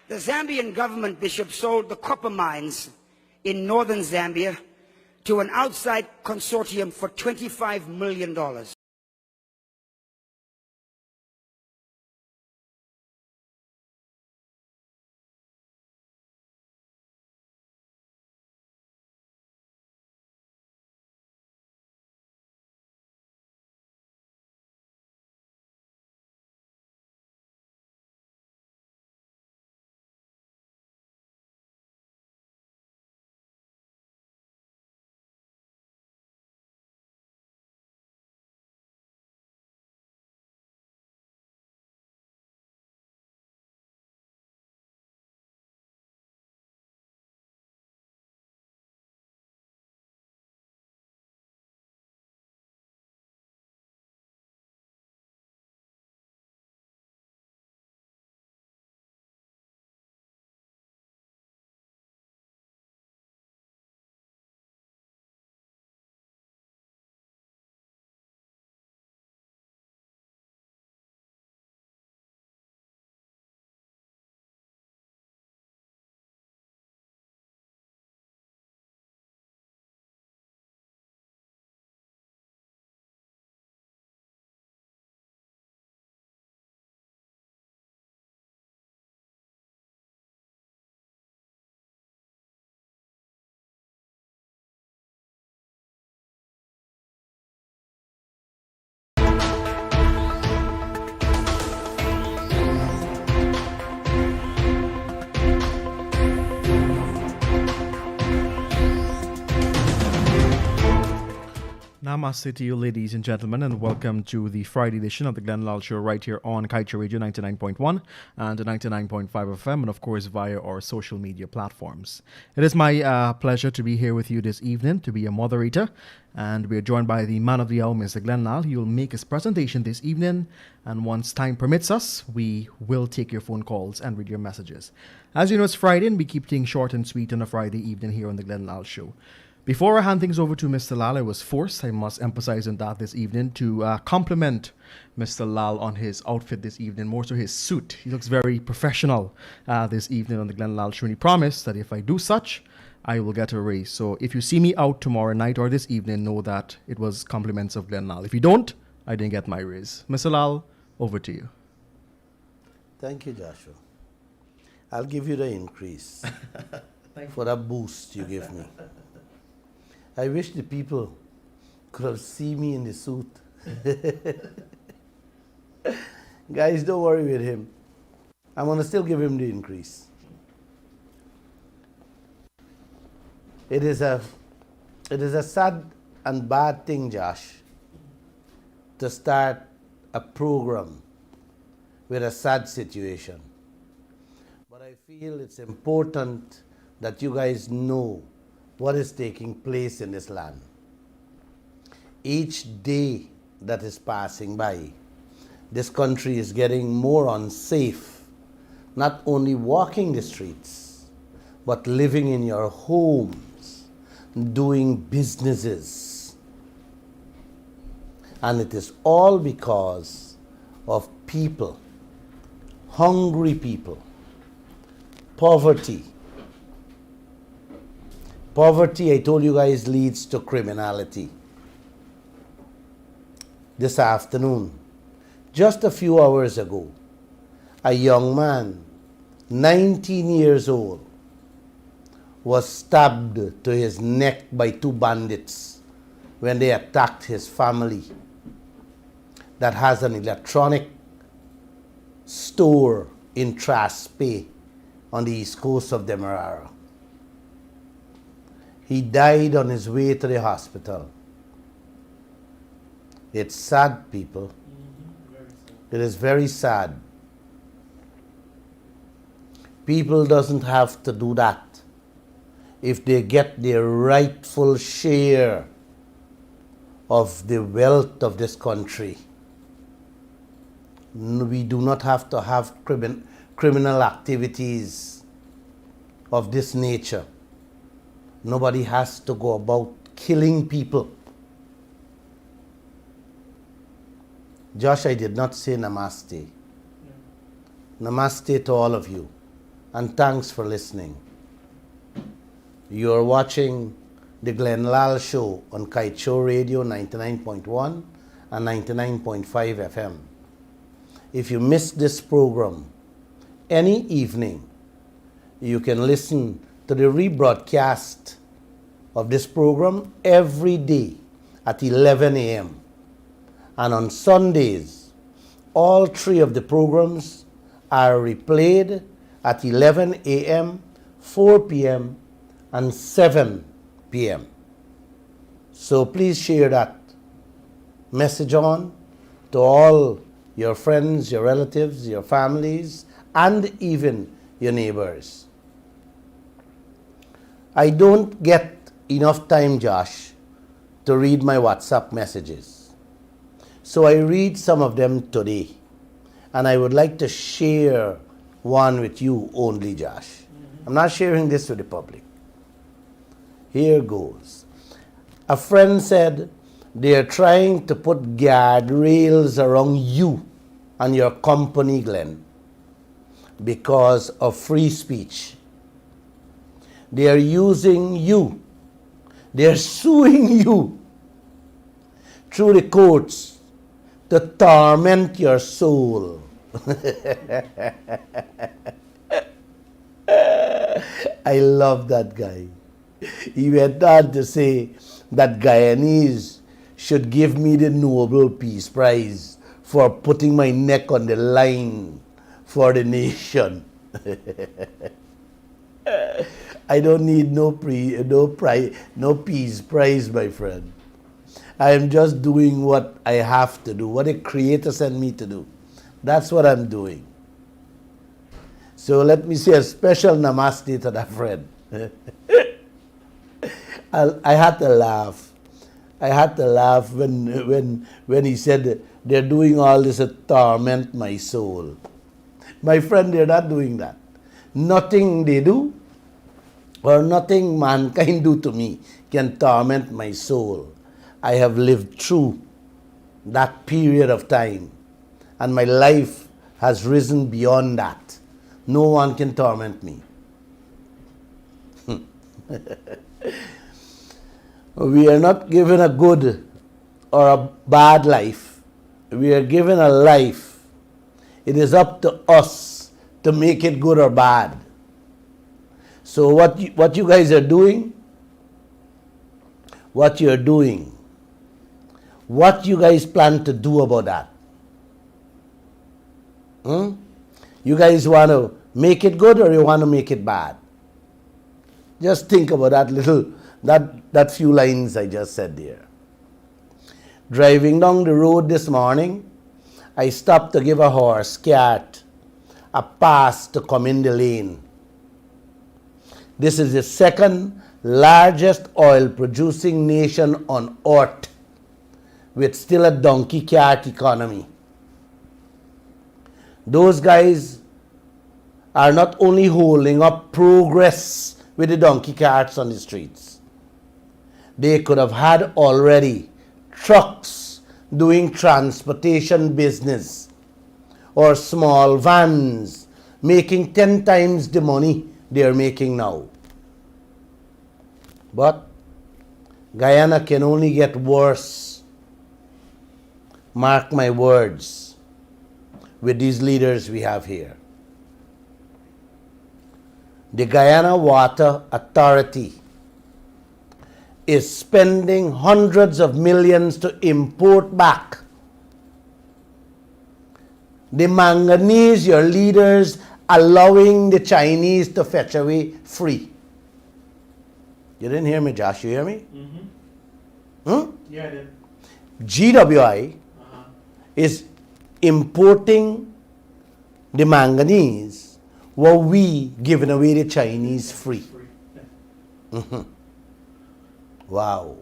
The Zambian government, Bishop, sold the copper mines in northern Zambia to an outside consortium for $25 million. Namaste to you, ladies and gentlemen, and welcome to the Friday edition of the Lall Show right here on Kaieteur Radio 99.1 and 99.5 FM, and of course via our social media platforms. It is my pleasure to be here with you this evening to be a moderator, and we are joined by the man of the hour, Mr. Lall. He will make his presentation this evening, and once time permits us, we will take your phone calls and read your messages. As you know, it's Friday, and we keep things short and sweet on a Friday evening here on the Lall Show. Before I hand things over to Mr. Lall, I was forced, I must emphasize on that this evening, to compliment Mr. Lall on his outfit this evening, more so his suit. He looks very professional this evening on the Lall Show, and he promised that if I do such, I will get a raise. So if you see me out tomorrow night or this evening, know that it was compliments of Lall. If you don't, I didn't get my raise. Mr. Lall, over to you. Thank you, Joshua. I'll give you the increase for that boost you give me. I wish the people could have seen me in the suit. Guys, don't worry with him. I'm going to still give him the increase. It is a sad and bad thing, Josh, to start a program with a sad situation. But I feel it's important that you guys know what is taking place in this land. Each day that is passing by, this country is getting more unsafe, not only walking the streets, but living in your homes, doing businesses. And it is all because of people, hungry people, poverty. Poverty, I told you guys, leads to criminality. This afternoon, just a few hours ago, a young man, 19 years old, was stabbed to his neck by two bandits when they attacked his family that has an electronic store in Traspe on the east coast of Demerara. He died on his way to the hospital. It's sad, people. It is very sad. People doesn't have to do that if they get their rightful share of the wealth of this country. We do not have to have criminal activities of this nature. Nobody has to go about killing people. Josh, I did not say namaste. Namaste to all of you. and thanks for listening. You are watching the Lall Show on Kaieteur Radio 99.1 and 99.5 FM. If you missed this program any evening, you can listen to the rebroadcast of this program every day at 11 a.m. And on Sundays, all three of the programs are replayed at 11 a.m., 4 p.m., and 7 p.m. So please share that message on to all your friends, your relatives, your families, and even your neighbors. I don't get enough time, Josh, to read my WhatsApp messages. So I read some of them today. And I would like to share one with you only, Josh. I'm not sharing this with the public. Here goes. A friend said they're trying to put guardrails around you and your company, Glenn, because of free speech. They are using you. They are suing you through the courts to torment your soul. I love that guy. He went on to say that Guyanese should give me the Nobel Peace Prize for putting my neck on the line for the nation. I don't need no peace prize, my friend. I am just doing what I have to do, what the Creator sent me to do. That's what I'm doing. So let me say a special namaste to that friend. I had to laugh. I had to laugh when he said they're doing all this to torment my soul. My friend, they're not doing that. Nothing they do or nothing mankind do to me can torment my soul. I have lived through that period of time, and my life has risen beyond that. No one can torment me. We are not given a good or a bad life. We are given a life. It is up to us to make it good or bad. So what you guys are doing, what you guys plan to do about that? You guys want to make it good or you want to make it bad? Just think about that few lines I just said there. Driving down the road this morning, I stopped to give a horse, cat, a pass to come in the lane. This is the second largest oil producing nation on earth, with still a donkey cart economy. Those guys are not only holding up progress with the donkey carts on the streets. They could have had already trucks doing transportation business or small vans making 10 times the money they're making now. But Guyana can only get worse. Mark my words with these leaders we have here. The Guyana Water Authority is spending hundreds of millions to import back the manganese your leaders allowing the Chinese to fetch away free. You didn't hear me, Josh. You hear me? Yeah, I did. GWI is importing the manganese while we giving away the Chinese free. Wow.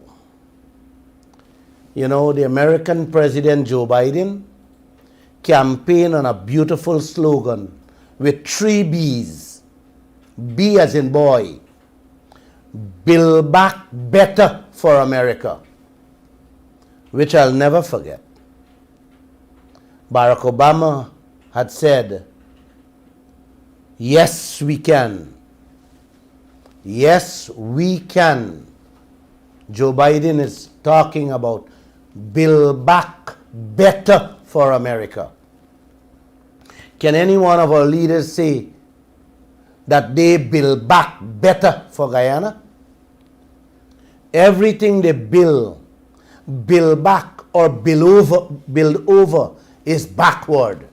You know, the American President Joe Biden campaigned on a beautiful slogan with 3 B's. B as in boy. Build back better for America, which I'll never forget. Barack Obama had said, Yes, we can. Yes, we can. Joe Biden is talking about build back better for America. Can any one of our leaders say that they build back better for Guyana? Everything they build back or build over is backward.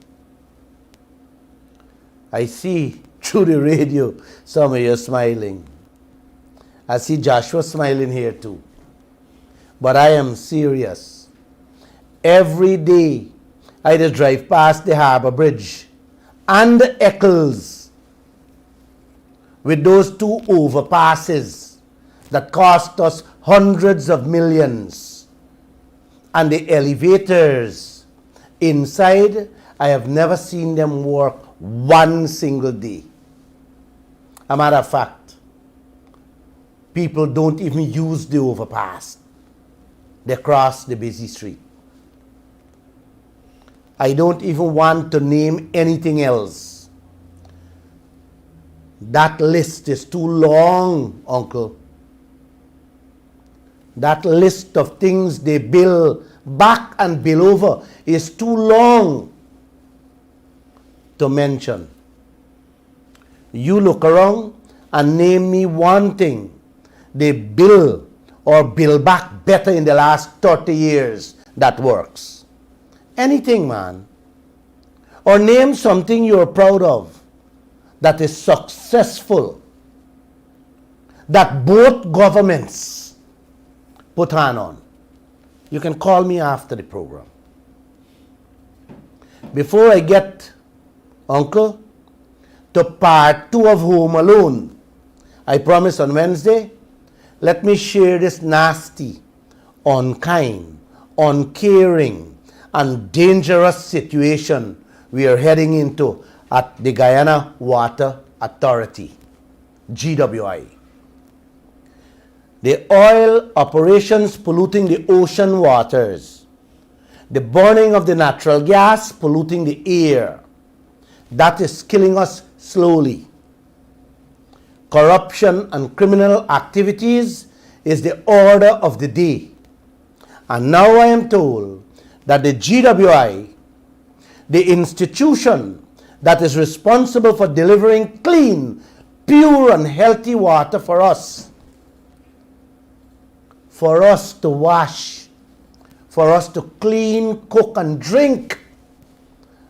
I see through the radio some of you smiling. I see Joshua smiling here too. But I am serious. Every day I just drive past the Harbor Bridge and the Eccles with those two overpasses that cost us hundreds of millions. And the elevators inside, I have never seen them work one single day. A matter of fact, people don't even use the overpass. They cross the busy street. I don't even want to name anything else. That list is too long, Uncle. That list of things they build back and build over is too long to mention. You look around and name me one thing they build or build back better in the last 30 years that works. Anything, man. Or name something you're proud of that is successful, that both governments put hand on. You can call me after the program. Before I get, Uncle, to part 2 of Home Alone, I promise on Wednesday, let me share this nasty, unkind, uncaring, and dangerous situation we are heading into at the Guyana Water Authority, GWI. The oil operations polluting the ocean waters, the burning of the natural gas polluting the air, that is killing us slowly. Corruption and criminal activities is the order of the day. And now I am told that the GWI, the institution that is responsible for delivering clean, pure and healthy water for us to wash, for us to clean, cook and drink,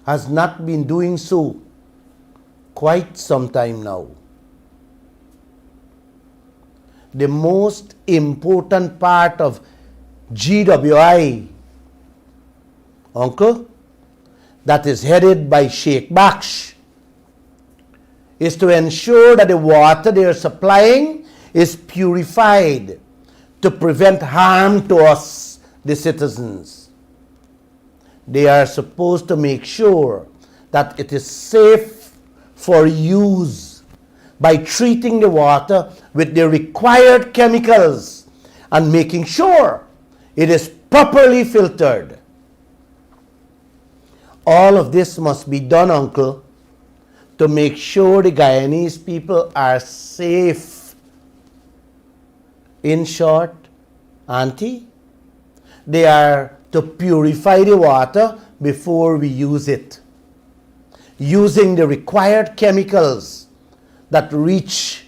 has not been doing so quite some time now. The most important part of GWI, Uncle, that is headed by Sheikh Baksh, is to ensure that the water they are supplying is purified to prevent harm to us, the citizens. They are supposed to make sure that it is safe for use by treating the water with the required chemicals and making sure it is properly filtered. All of this must be done, Uncle, to make sure the Guyanese people are safe. In short, Auntie, they are to purify the water before we use it, using the required chemicals that reach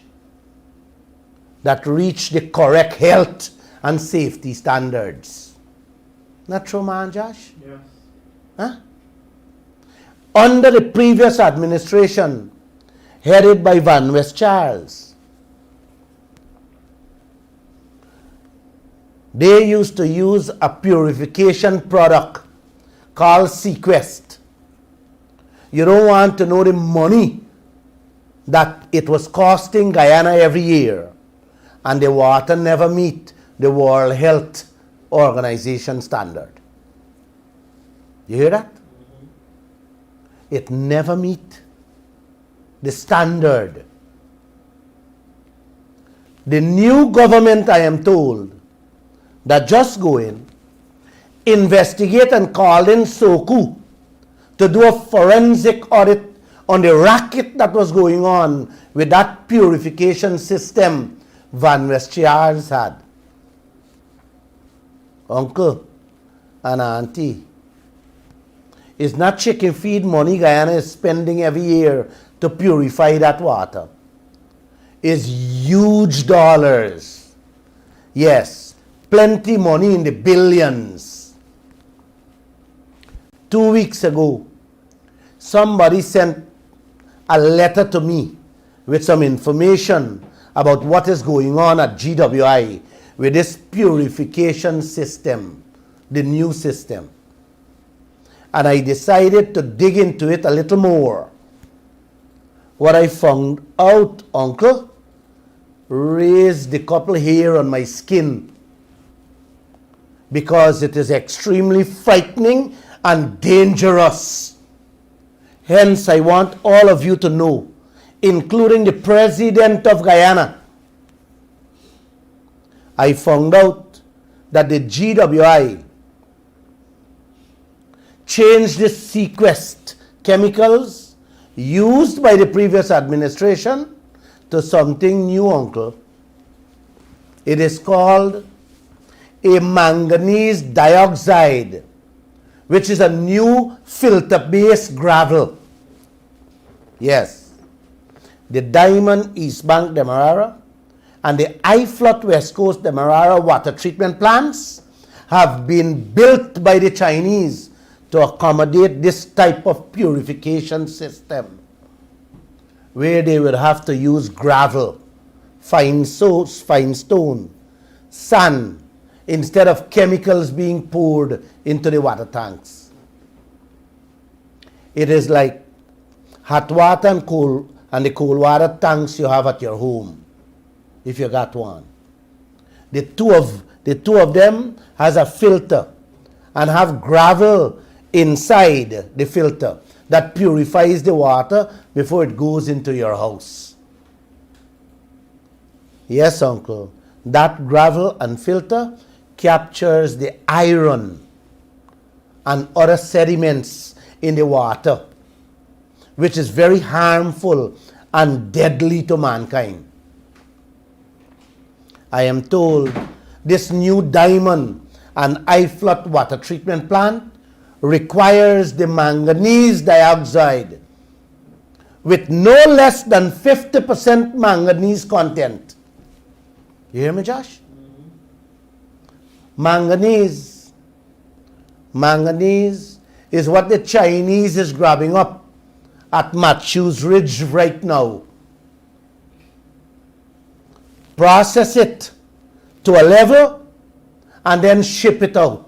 the correct health and safety standards. Not true, man, Josh? Yes. Huh? Under the previous administration, headed by Van West Charles, they used to use a purification product called Sequest. You don't want to know the money that it was costing Guyana every year, and the water never meet the World Health Organization standard. You hear that? It never meet the standard. The new government, I am told, that just go in, investigate and call in SOKU to do a forensic audit on the racket that was going on with that purification system Van Westjaars had. Uncle and auntie, it's not chicken feed money Guyana is spending every year to purify that water. It's huge dollars. Yes, plenty money in the billions. 2 weeks ago, somebody sent a letter to me with some information about what is going on at GWI with this purification system, the new system. And I decided to dig into it a little more. What I found out, Uncle, raised the couple hair on my skin, because it is extremely frightening and dangerous. Hence, I want all of you to know, including the President of Guyana. I found out that the GWI changed the sequest chemicals used by the previous administration to something new, Uncle. It is called a manganese dioxide, which is a new filter-based gravel. Yes, the Diamond East Bank Demerara and the I-Flut West Coast Demerara water treatment plants have been built by the Chinese to accommodate this type of purification system, where they would have to use gravel, fine stone, sand, instead of chemicals being poured into the water tanks. It is like hot water and the cold water tanks you have at your home, if you got one. The two of them has a filter and have gravel inside the filter that purifies the water before it goes into your house. Yes, Uncle, that gravel and filter captures the iron and other sediments in the water, which is very harmful and deadly to mankind. I am told this new Diamond and I-Flut water treatment plant requires the manganese dioxide with no less than 50% manganese content. You hear me, Josh? Manganese is what the Chinese is grabbing up at Matthews Ridge right now. Process it to a level and then ship it out.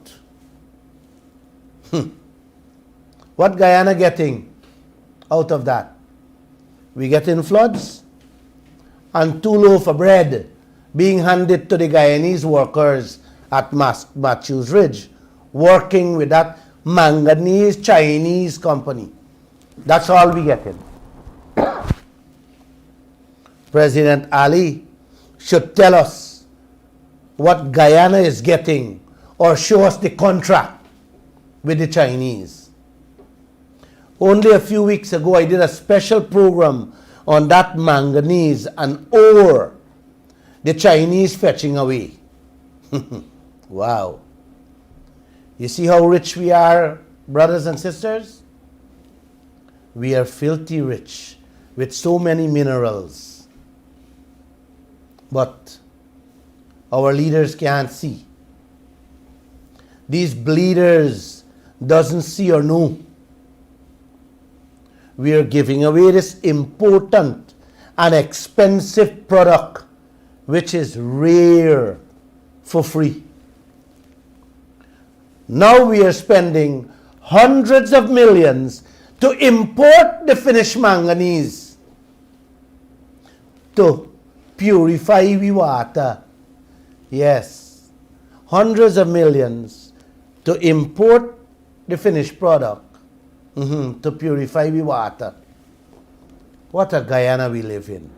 What Guyana getting out of that? We getting floods and 2 loaves of bread being handed to the Guyanese workers at Matthews Ridge, working with that manganese Chinese company. That's all we getting. President Ali should tell us what Guyana is getting, or show us the contract with the Chinese. Only a few weeks ago, I did a special program on that manganese and ore the Chinese fetching away. Wow. You see how rich we are, brothers and sisters? We are filthy rich with so many minerals. But our leaders can't see. These bleeders doesn't see or know. We are giving away this important and expensive product, which is rare, for free. Now we are spending hundreds of millions to import the finished manganese to purify the water. Yes, hundreds of millions to import the finished product to purify the water. What a Guyana we live in.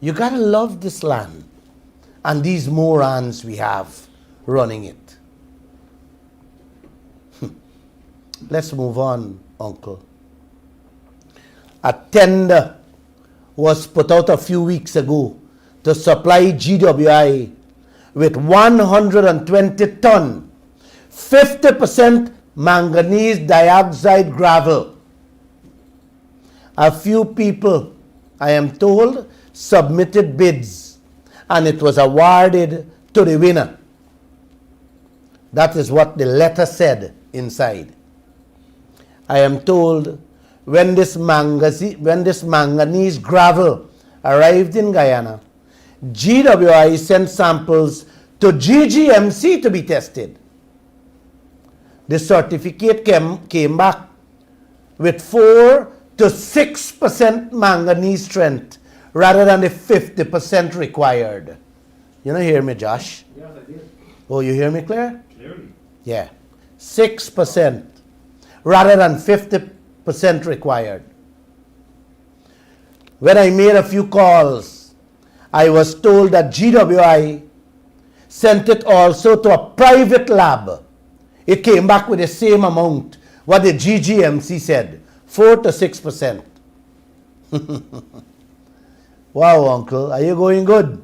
You gotta love this land and these morons we have running it. Let's move on, Uncle. a tender was put out a few weeks ago to supply GWI with 120 ton, 50% manganese dioxide gravel. A few people, I am told, submitted bids, and it was awarded to the winner. That is what the letter said inside. I am told when this manganese gravel arrived in Guyana, GWI sent samples to GGMC to be tested. The certificate came back with 4 to 6% manganese strength rather than the 50% required. You don't hear me, Josh? Yes, I did. Oh, you hear me, Claire? Clearly. Yeah. 6% rather than 50% required. When I made a few calls, I was told that GWI sent it also to a private lab. It came back with the same amount, what the GGMC said, 4 to 6%. Wow, uncle, are you going good?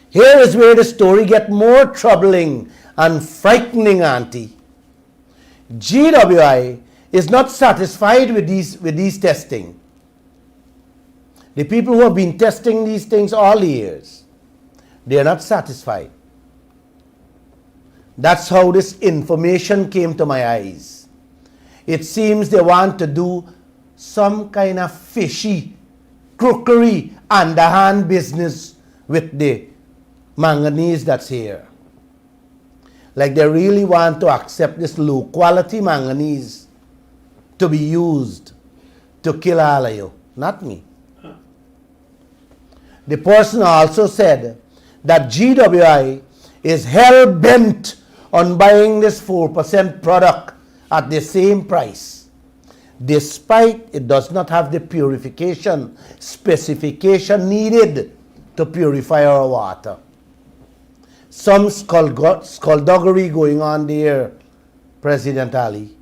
Here is where the story gets more troubling and frightening, auntie. GWI is not satisfied with these testing. The people who have been testing these things all the years, they are not satisfied. That's how this information came to my eyes. It seems they want to do some kind of fishy, crookery, underhand business with the manganese that's here. Like they really want to accept this low quality manganese to be used to kill all of you, not me. The person also said that GWI is hell bent on buying this 4% product at the same price, despite it does not have the purification specification needed to purify our water. Some skullduggery going on there, President Ali.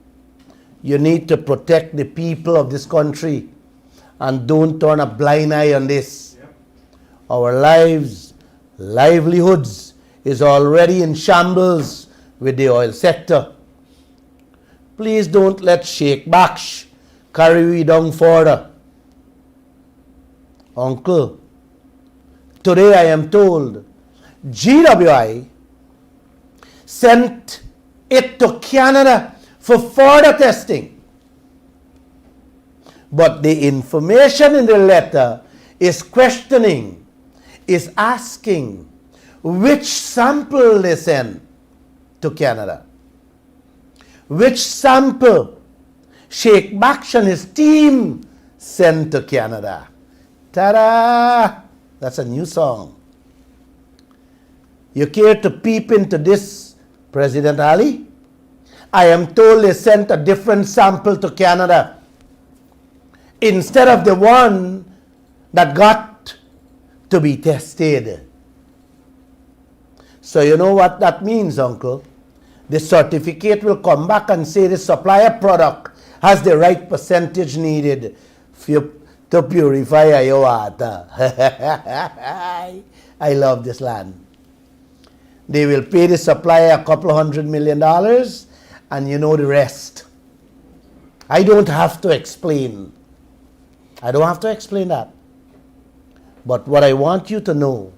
You need to protect the people of this country and don't turn a blind eye on this. Yep. Our lives, livelihoods is already in shambles with the oil sector. Please don't let Sheikh Baksh carry we down further. Uncle, today I am told GWI sent it to Canada for further testing. But the information in the letter is questioning, is asking which sample they sent to Canada. Which sample Sheikh Baksh and his team sent to Canada. Ta-da! That's a new song. You care to peep into this, President Ali? I am told they sent a different sample to Canada instead of the one that got to be tested. So you know what that means, Uncle? The certificate will come back and say the supplier product has the right percentage needed to purify your water. I love this land. They will pay the supplier a couple $100 million and you know the rest. I don't have to explain. I don't have to explain that. But what I want you to know,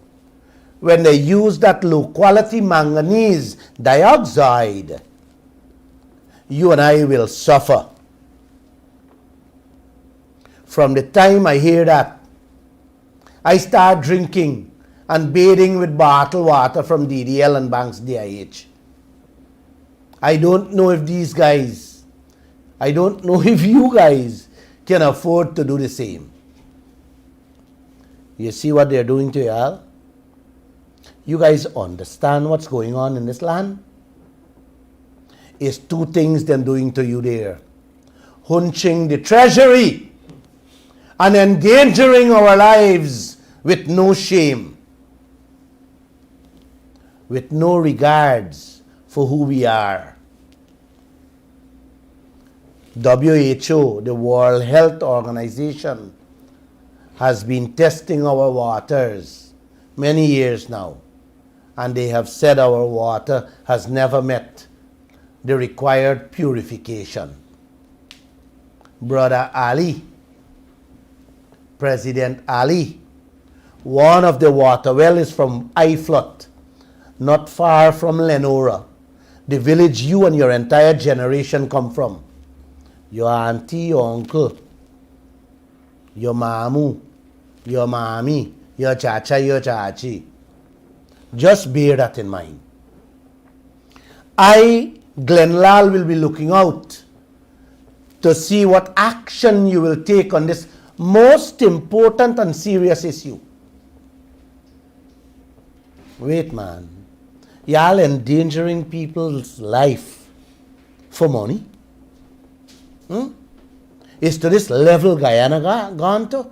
when they use that low quality manganese dioxide, you and I will suffer. From the time I hear that, I start drinking and bathing with bottled water from DDL and Banks DIH. I don't know if these guys, I don't know if you guys can afford to do the same. You see what they're doing to y'all? You guys understand what's going on in this land? It's two things they're doing to you there. Hunching the treasury and endangering our lives with no shame, with no regards for who we are. WHO, the World Health Organization, has been testing our waters many years now, and they have said our water has never met the required purification. Brother Ali, President Ali, one of the water well is from Iflot, not far from Lenora, the village you and your entire generation come from. Your auntie, your uncle, your mamu, your mami, your chacha, your chachi. Just bear that in mind. I, Glenn Lall, will be looking out to see what action you will take on this most important and serious issue. Wait, man. Y'all endangering people's life for money? Is to this level Guyana gone to?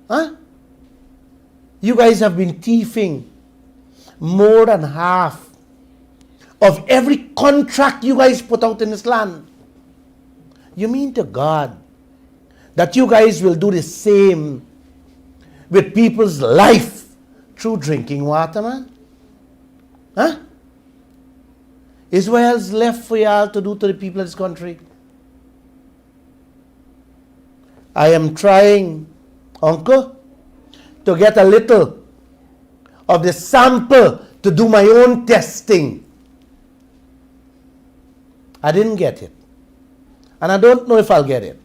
Huh? You guys have been thieving more than half of every contract you guys put out in this land. You mean to God that you guys will do the same with people's life through drinking water, man? Huh? Is what else left for y'all to do to the people of this country? I am trying, Uncle, to get a little of the sample to do my own testing. I didn't get it. And I don't know if I'll get it.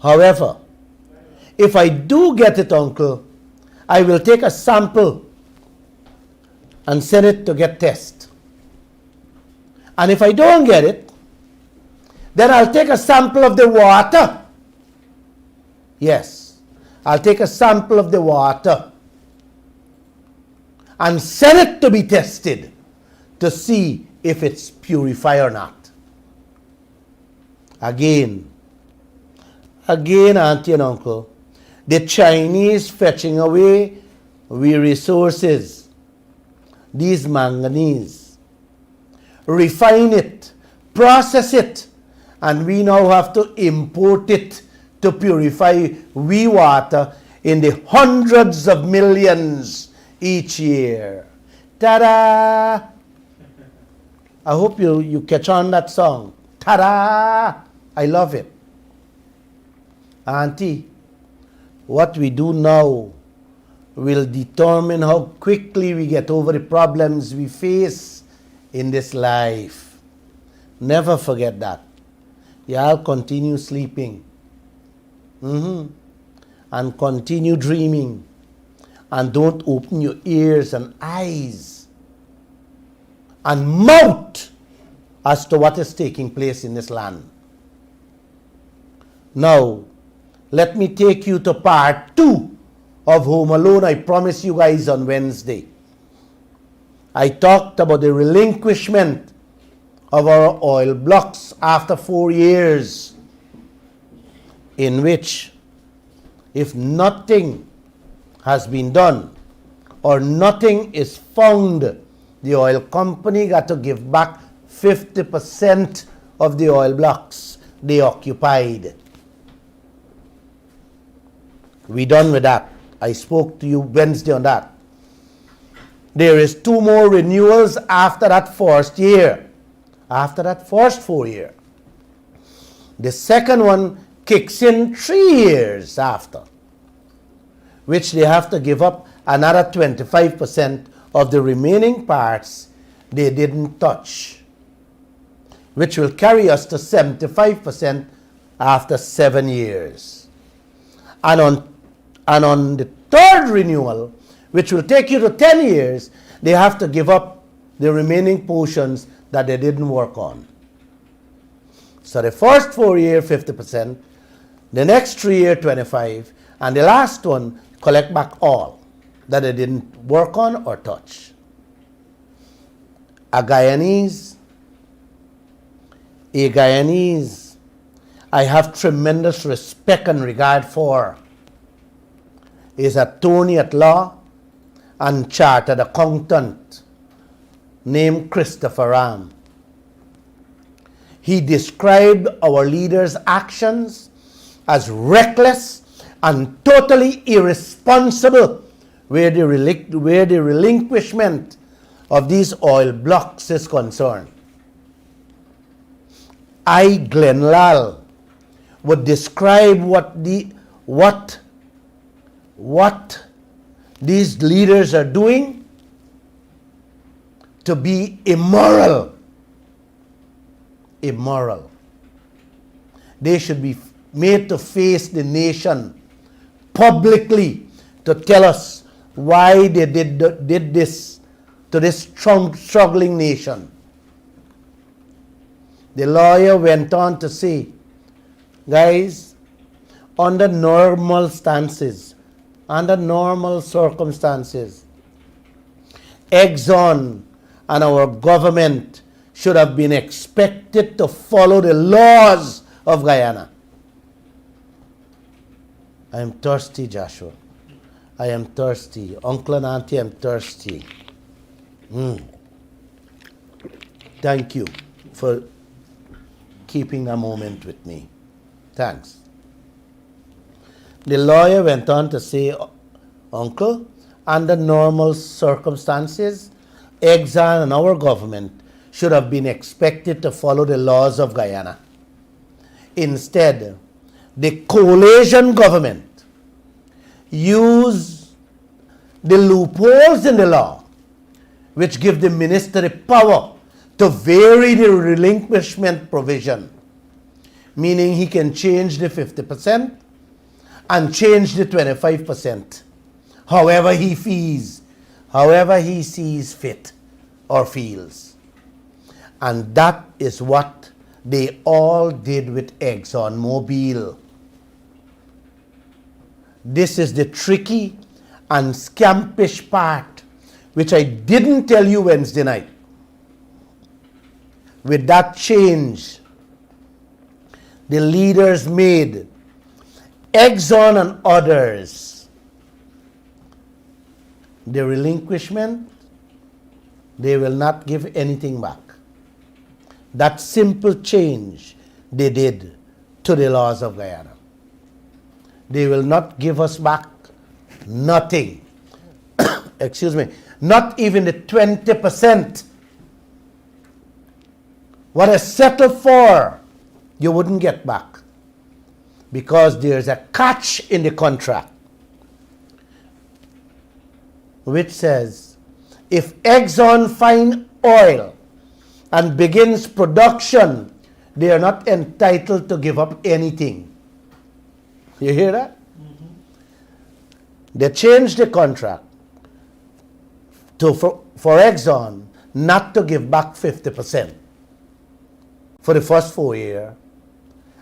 However, if I do get it, Uncle, I will take a sample and send it to get tested. And if I don't get it, then I'll take a sample of the water. Yes, I'll take a sample of the water and send it to be tested to see if it's purified or not. Again, Auntie and Uncle, the Chinese fetching away we resources, these manganese, refine it, process it, and we now have to import it to purify we water in the hundreds of millions each year. Ta-da! I hope you catch on that song. Ta-da! I love it. Auntie, what we do now will determine how quickly we get over the problems we face in this life. Never forget that. Y'all continue sleeping. And continue dreaming. And don't open your ears and eyes and mouth as to what is taking place in this land. Now, let me take you to part 2 of Home Alone. I promised you guys on Wednesday. I talked about the relinquishment of our oil blocks after 4 years, in which, if nothing has been done or nothing is found, the oil company got to give back 50% of the oil blocks they occupied. We done with that. I spoke to you Wednesday on that. There is 2 more renewals after that first year. After that first 4 year. The second one kicks in 3 years after, which they have to give up another 25% of the remaining parts they didn't touch, which will carry us to 75% after 7 years. And on the third renewal, which will take you to 10 years, they have to give up the remaining portions that they didn't work on. So the first 4 year, 50%, the next 3 year, 25%, and the last one, collect back all that they didn't work on or touch. A Guyanese, I have tremendous respect and regard for, is attorney at law and chartered accountant named Christopher Ram. He described our leaders' actions as reckless and totally irresponsible where the relinquishment of these oil blocks is concerned. I, Glenn Lall, would describe what these leaders are doing to be immoral. Immoral. They should be made to face the nation publicly to tell us why they did this to this struggling nation. The lawyer went on to say, guys, under normal circumstances, Exxon and our government should have been expected to follow the laws of Guyana. I am thirsty, Joshua. I am thirsty. Uncle and Auntie, I'm thirsty. Thank you for keeping that moment with me. Thanks. The lawyer went on to say, Uncle, under normal circumstances, Exxon and our government should have been expected to follow the laws of Guyana. Instead, the coalition government used the loopholes in the law, which give the minister the power to vary the relinquishment provision, meaning he can change the 50% and change the 25%, however he sees fit or feels. And that is what they all did with ExxonMobil. This is the tricky and scampish part, which I didn't tell you Wednesday night. With that change, the leaders made Exxon and others the relinquishment, they will not give anything back. That simple change they did to the laws of Guyana. They will not give us back nothing. Excuse me, not even the 20%. What is settled for, you wouldn't get back. Because there's a catch in the contract which says, if Exxon find oil and begins production, they are not entitled to give up anything. You hear that? Mm-hmm. They changed the contract for Exxon not to give back 50% for the first 4 years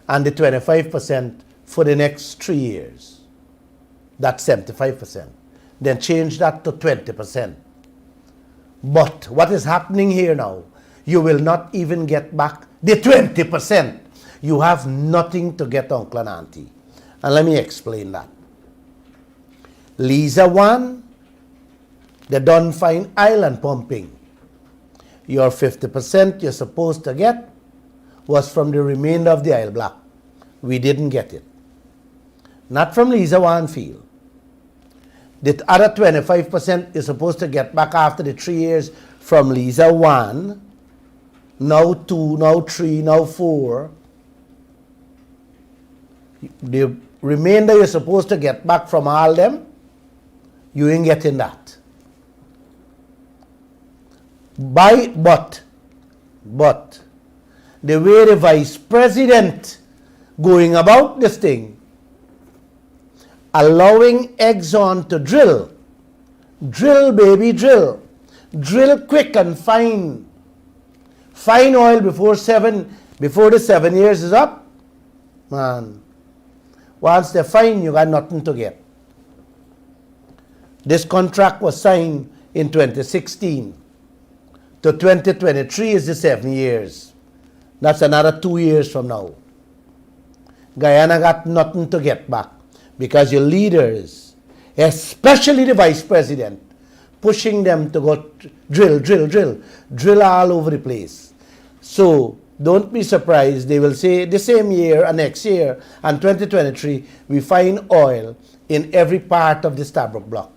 and the 25% for the next 3 years. That's 75%. Then change that to 20%. But what is happening here now? You will not even get back the 20%. You have nothing to get, Uncle and Auntie. And let me explain that. Lisa 1, they don't find island pumping. Your 50% you're supposed to get was from the remainder of the oil block. We didn't get it. Not from Lisa 1 field. The other 25% you're supposed to get back after the 3 years from Lisa 1, now 2, now 3, now 4. The remainder you're supposed to get back from all them, you ain't getting that. But the way the vice president going about this thing, allowing Exxon to drill baby, drill quick and find oil before the 7 years is up, man. Once they find, you got nothing to get. This contract was signed in 2016. To 2023 is the 7 years. That's another 2 years from now. Guyana got nothing to get back because your leaders, especially the vice president, pushing them to go drill all over the place. So don't be surprised. They will say the same year and next year and 2023, we find oil in every part of the Stabroek Block.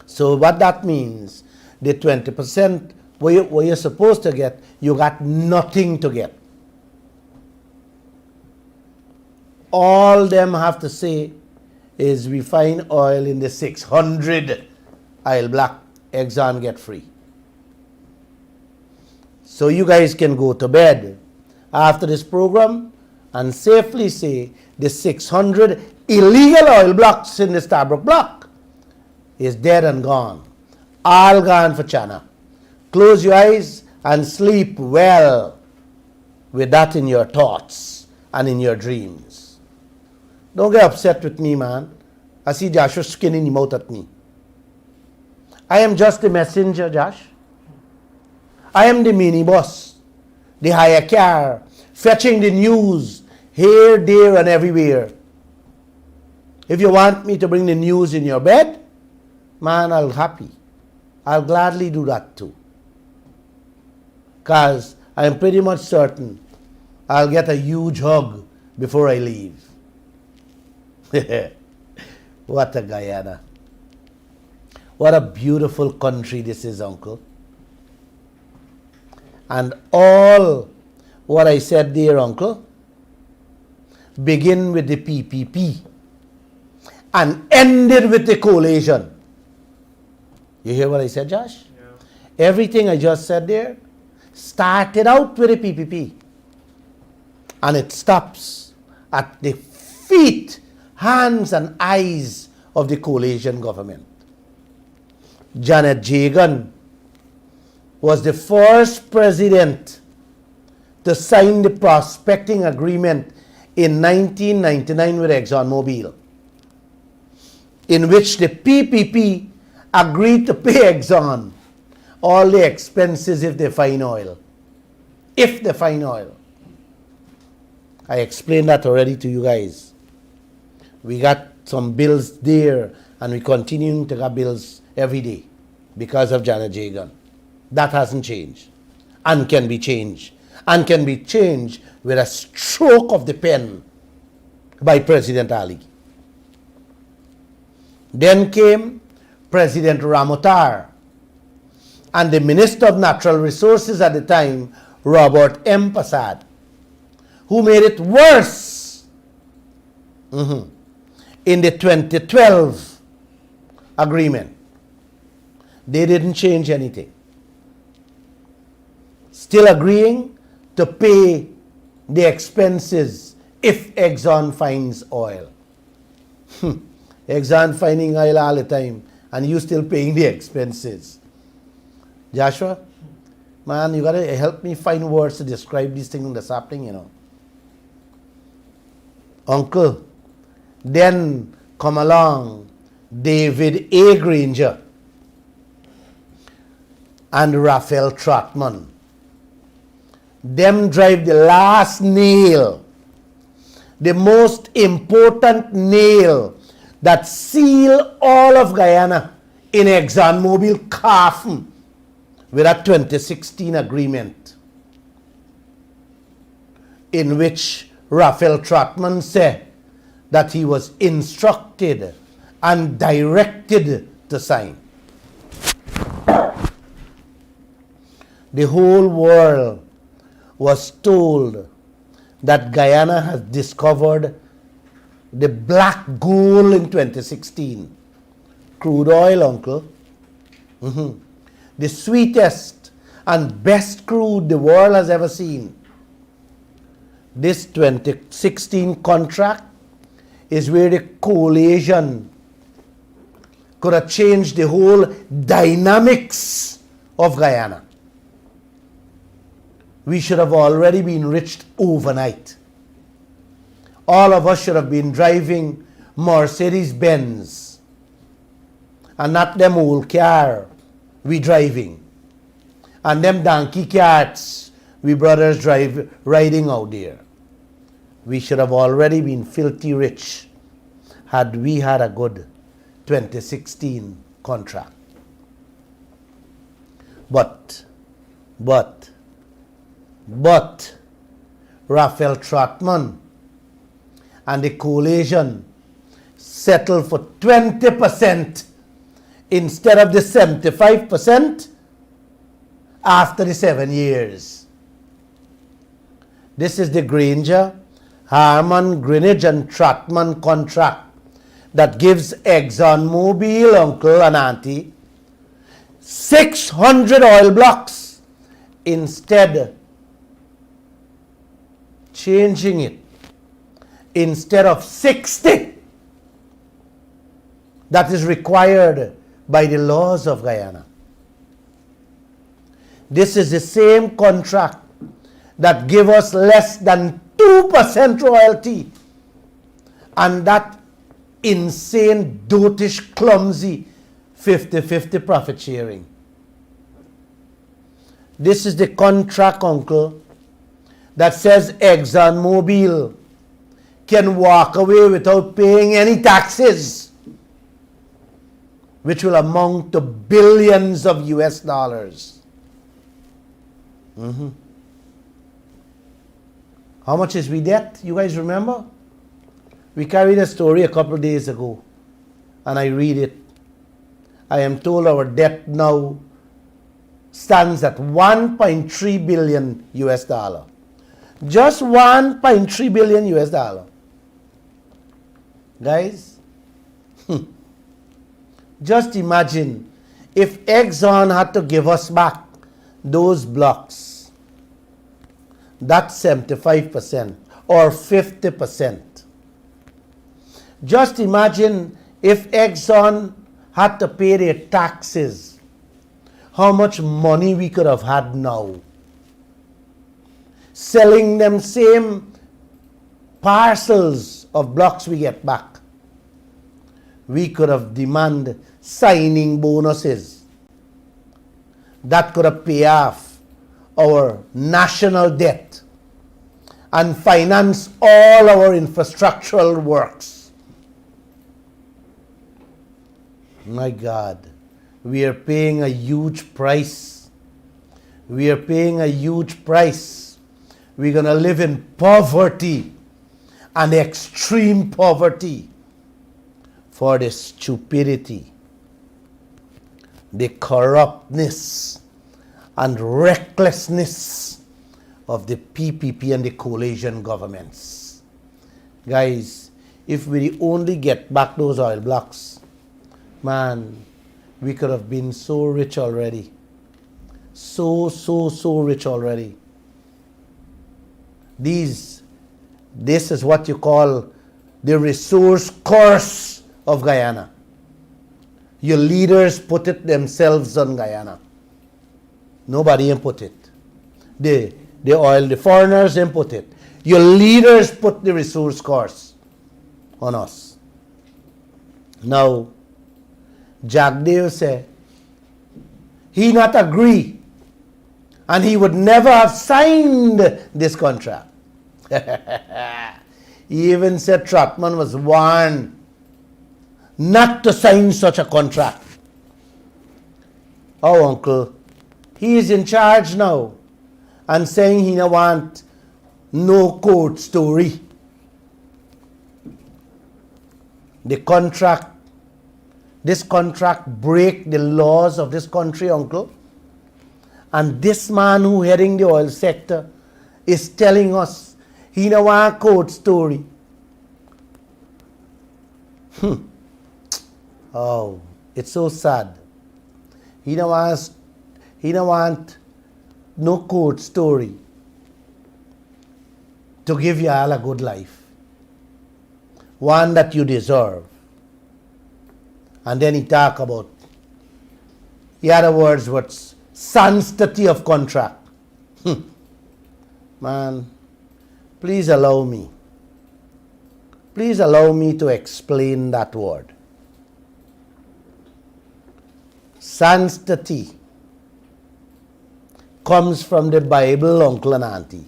So what that means, the 20% where you're supposed to get, you got nothing to get. All them have to say is we find oil in the 600 oil block, Exxon get free. So you guys can go to bed after this program and safely say the 600 illegal oil blocks in the Stabroek Block is dead and gone. All gone for China. Close your eyes and sleep well with that in your thoughts and in your dreams. Don't get upset with me, man. I see Joshua skinning him out at me. I am just the messenger, Josh. I am the minibus, the hire car, fetching the news here, there, and everywhere. If you want me to bring the news in your bed, man, I'll happy. I'll gladly do that too. Because I'm pretty much certain I'll get a huge hug before I leave. What a Guyana. What a beautiful country this is, Uncle. And all what I said there, Uncle, begin with the PPP and ended with the coalition. You hear what I said, Josh? Yeah. Everything I just said there started out with the PPP. And it stops at the feet, hands and eyes of the coalition government. Janet Jagan was the first president to sign the prospecting agreement in 1999 with ExxonMobil, in which the PPP agreed to pay Exxon all the expenses if they find oil. If they find oil. I explained that already to you guys. We got some bills there and we continue to get bills every day because of Janet Jagan. That hasn't changed and can be changed. And can be changed with a stroke of the pen by President Ali. Then came President Ramotar and the Minister of Natural Resources at the time, Robert M. Passad, who made it worse in the 2012 agreement. They didn't change anything. Still agreeing to pay the expenses if Exxon finds oil. Exxon finding oil all the time and you still paying the expenses. Joshua, man, you gotta help me find words to describe this thing that's happening, you know. Uncle, then come along David A. Granger and Raphael Trotman. Them drive the last nail, the most important nail that seal all of Guyana in ExxonMobil coffin with a 2016 agreement in which Raphael Trotman said that he was instructed and directed to sign. The whole world was told that Guyana has discovered the black gold in 2016. Crude oil, Uncle. The sweetest and best crude the world has ever seen. This 2016 contract is where the coalition could have changed the whole dynamics of Guyana. We should have already been rich overnight. All of us should have been driving Mercedes-Benz and not them old car we driving and them donkey carts we brothers riding out there. We should have already been filthy rich had we had a good 2016 contract. But But Raphael Trotman and the coalition settled for 20% instead of the 75% after the 7 years. This is the Granger, Harman, Greenwich and Trotman contract that gives ExxonMobil, uncle and auntie, 600 oil blocks, instead changing it, instead of 60 that is required by the laws of Guyana. This is the same contract that give us less than 2% royalty, and that insane, dotish, clumsy 50-50 profit sharing. This is the contract, uncle, that says ExxonMobil can walk away without paying any taxes, which will amount to billions of US dollars. How much is we debt? You guys remember? We carried a story a couple of days ago, and I read it. I am told our debt now stands at 1.3 billion US dollar. Just 1.3 billion US dollar. Guys, just imagine if Exxon had to give us back those blocks, that's 75% or 50%. Just imagine if Exxon had to pay their taxes, how much money we could have had now. Selling them same parcels of blocks we get back, we could have demanded signing bonuses that could have paid off our national debt and finance all our infrastructural works. My God, we are paying a huge price. We are paying a huge price. We're going to live in poverty and extreme poverty for the stupidity, the corruptness and recklessness of the PPP and the coalition governments. Guys, if we only get back those oil blocks, man, we could have been so rich already. So rich already. This is what you call the resource curse of Guyana. Your leaders put it themselves on Guyana. Nobody input it. The foreigners input it. Your leaders put the resource curse on us. Now, Jack Dale said he not agree and he would never have signed this contract. He even said Trotman was warned not to sign such a contract. Oh, uncle, he is in charge now and saying he don't want no court story. This contract break the laws of this country, uncle. And this man who heading the oil sector is telling us he don't want a court story. Oh, it's so sad. He don't want no court story to give you all a good life. One that you deserve. And then he talk about, in other words, what's sanctity of contract. Man, please allow me. Please allow me to explain that word. Sanctity comes from the Bible, uncle and auntie.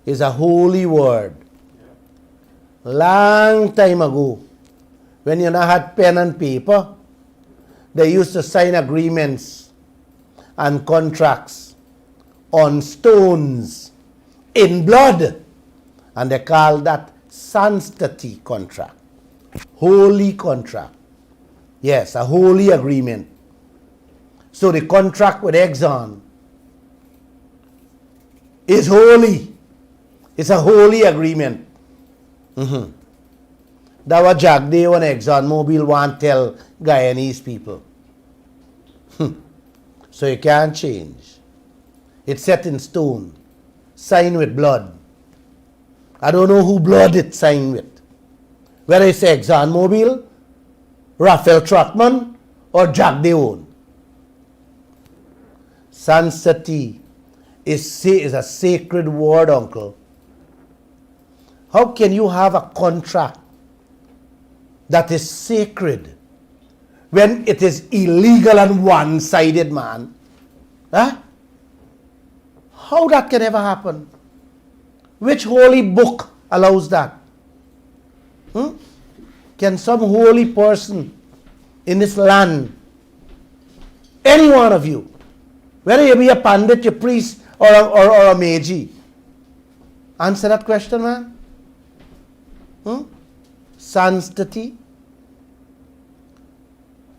It's a holy word. Long time ago, when you not had pen and paper, they used to sign agreements and contracts on stones in blood. And they call that Sanctity contract. Holy contract. Yes, a holy agreement. So the contract with Exxon is holy. It's a holy agreement. That was Jack Day when Exxon Mobil want to tell Guyanese people. So you can't change. It's set in stone. Signed with blood. I don't know who blood it's signed with. Whether it's Exxon Mobil, Raphael Trotman, or Jack Day own. Sanctity is a sacred word, uncle. How can you have a contract that is sacred when it is illegal and one-sided, man? Huh? How that can ever happen? Which holy book allows that? Can some holy person in this land, any one of you, whether you be a pandit, a priest, or a Meiji, answer that question, man? Sanctity?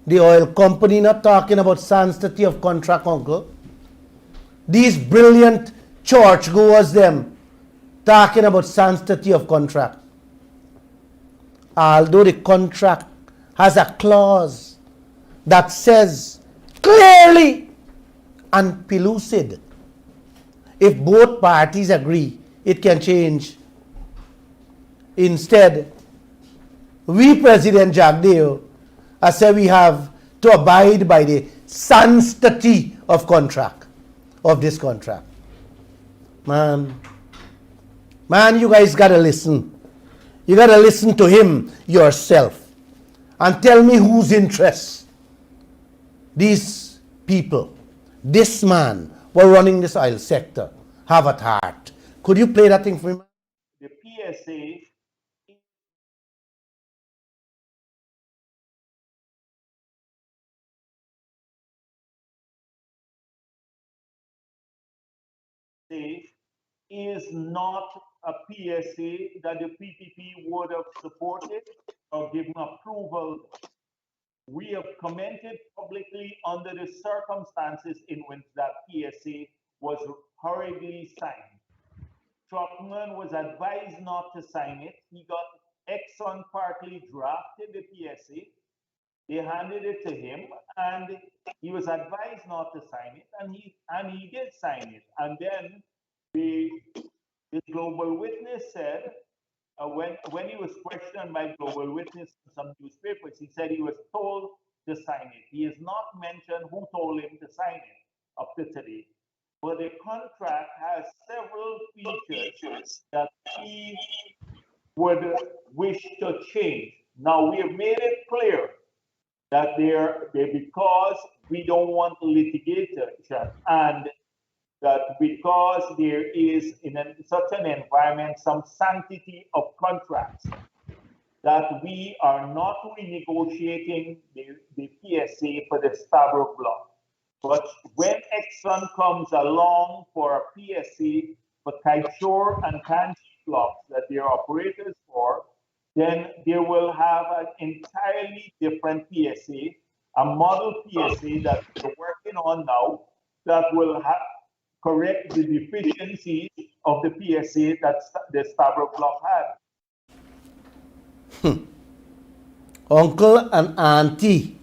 The oil company not talking about sanctity of contract, uncle. These brilliant churchgoers, them, talking about sanctity of contract. Although the contract has a clause that says clearly and pellucid, if both parties agree, it can change. Instead, we, President Jagdeo, I said we have to abide by the sanctity of contract, of this contract. Man, you guys got to listen. You got to listen to him yourself and tell me whose interests these people, this man, were running this oil sector, have at heart. Could you play that thing for me? The PSA is not a PSA that the PPP would have supported or given approval. We have commented publicly under the circumstances in which that PSA was hurriedly signed. Trotman was advised not to sign it. He got Exxon partly drafted the PSA. They handed it to him, and he was advised not to sign it, and he did sign it. And then the Global Witness said, when he was questioned by Global Witness in some newspapers, he said he was told to sign it. He has not mentioned who told him to sign it up to today. But the contract has several features that he would wish to change. Now, we have made it clear that because we don't want litigation, and that because there is in such an environment some sanctity of contracts, that we are not renegotiating the PSA for the Stabroek block. But when Exxon comes along for a PSA for Kaieteur and Kanji blocks that they're operators for, then they will have an entirely different PSA, a model PSA that we're working on now that will correct the deficiencies of the PSA that the Stabroek block had. Uncle and auntie,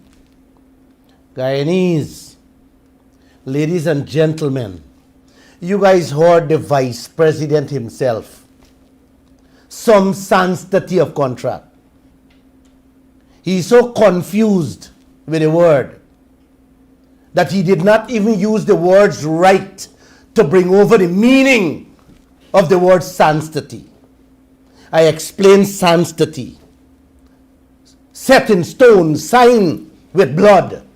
Guyanese, ladies and gentlemen, you guys heard the vice president himself. Some sanctity of contract. He's so confused with the word that he did not even use the words right to bring over the meaning of the word sanctity. I explained sanctity. Set in stone, signed with blood.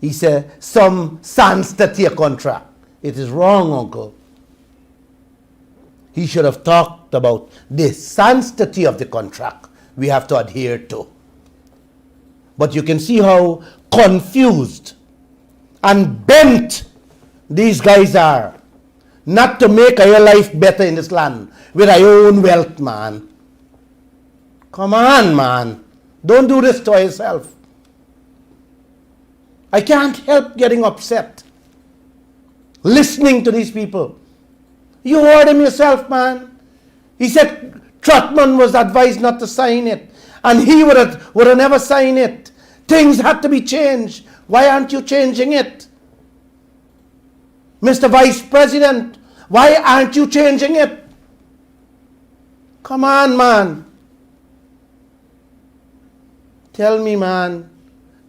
He said, some sanctity of contract. It is wrong, uncle. He should have talked about the sanctity of the contract we have to adhere to. But you can see how confused and bent These guys are. Not to make your life better in this land with your own wealth, man. Come on, man. Don't do this to yourself. I can't help getting upset listening to these people. You heard him yourself, man. He said Trotman was advised not to sign it, and he would have never signed it. Things had to be changed. Why aren't you changing it? Mr. Vice President, why aren't you changing it? Come on, man. Tell me, man.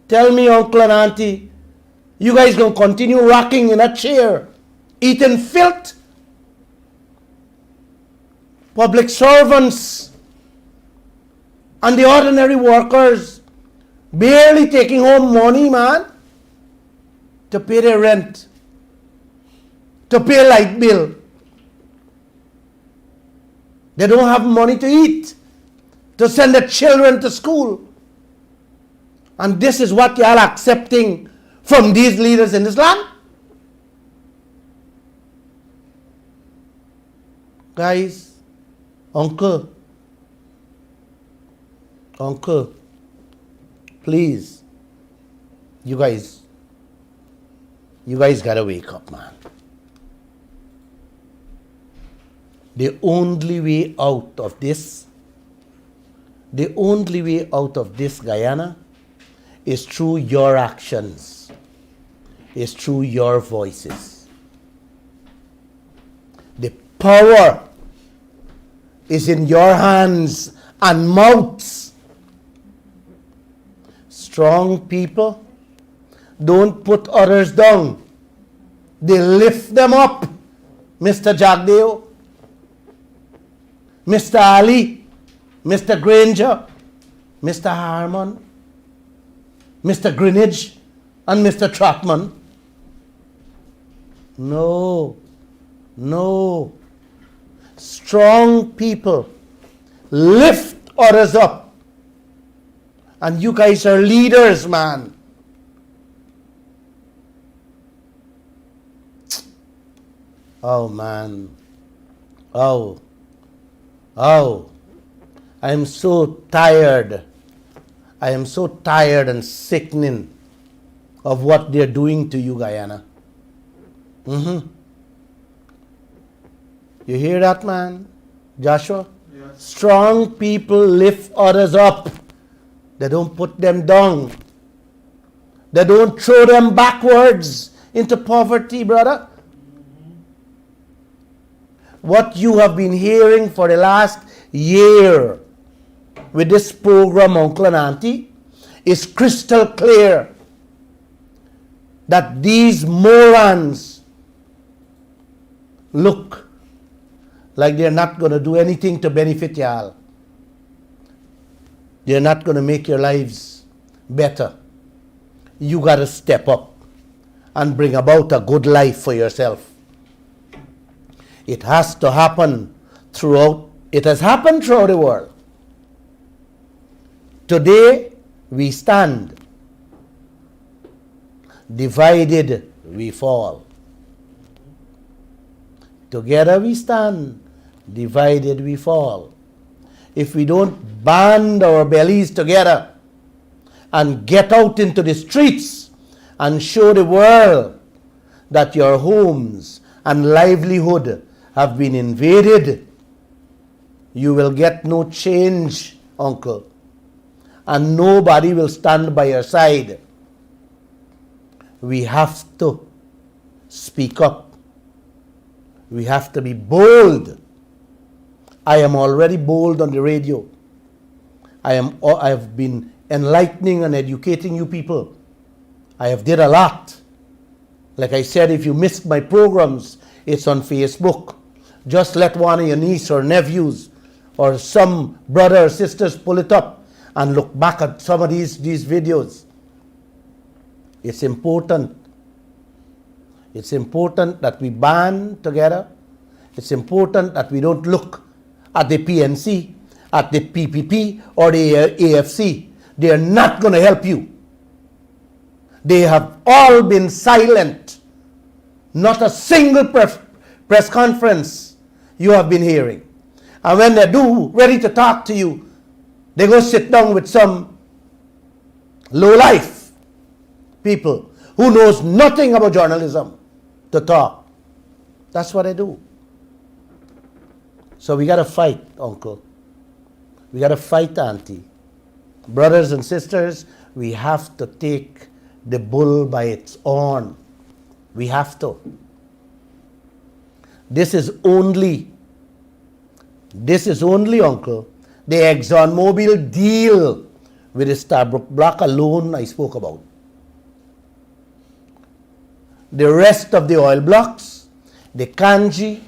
Tell me, uncle and auntie, you guys gonna continue rocking in a chair, eating filth? Public servants and the ordinary workers barely taking home money, man, to pay their rent, to pay light bill. They don't have money to eat, to send their children to school. And this is what y'all are accepting from these leaders in this land? Guys, uncle, please, you guys gotta wake up, man. The only way out of this, Guyana, is through your actions, is through your voices. The power is in your hands and mouths. Strong people don't put others down. They lift them up. Mr. Jagdeo, Mr. Ali, Mr. Granger, Mr. Harmon, Mr. Greenwich, and Mr. Trotman. No. Strong people lift others up. And you guys are leaders, man. Oh, man. Oh. I am so tired. I am so tired and sickening of what they're doing to you, Guyana. You hear that, man? Joshua? Yes. Strong people lift others up. They don't put them down. They don't throw them backwards into poverty, brother. What you have been hearing for the last year with this program, Uncle and Auntie, is crystal clear that these morons look like they're not going to do anything to benefit y'all. They're not going to make your lives better. You got to step up and bring about a good life for yourself. It has to happen throughout. It has happened throughout the world. Today we stand. Divided we fall. Together we stand. Divided we fall. If we don't band our bellies together and get out into the streets and show the world that your homes and livelihood have been invaded, you will get no change, uncle. And nobody will stand by your side. We have to speak up. We have to be bold. I am already bold on the radio. I have been enlightening and educating you people. I have did a lot. Like I said, if you missed my programs, it's on Facebook. Just let one of your niece or nephews or some brother or sisters pull it up and look back at some of these videos. It's important. It's important that we band together. It's important that we don't look at the PNC, at the PPP or the AFC. They are not going to help you. They have all been silent. Not a single press conference you have been hearing. And when they do, ready to talk to you, they go sit down with some low-life people who knows nothing about journalism to talk. That's what they do. So we got to fight, Uncle. We got to fight, Auntie. Brothers and sisters, we have to take the bull by its horn. We have to. This is only, Uncle, the ExxonMobil deal with the Starbuck block alone I spoke about. The rest of the oil blocks, the Kanji,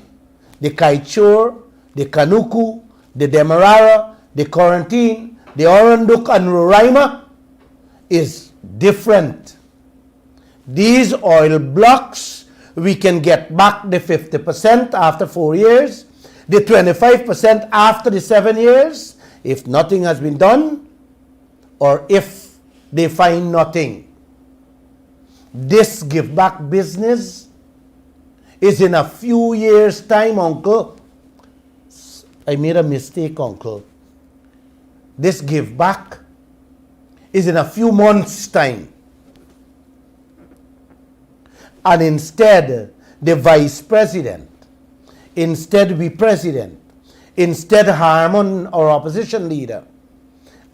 the Kaieteur, the Kanuku, the Demerara, the Quarantine, the Orunduk and Roraima is different. These oil blocks, we can get back the 50% after 4 years, the 25% after the 7 years, if nothing has been done, or if they find nothing. This give back business is in a few years' time, Uncle. I made a mistake, Uncle. This give back is in a few months' time. And instead, the vice president, instead we president, instead Harmon, our opposition leader,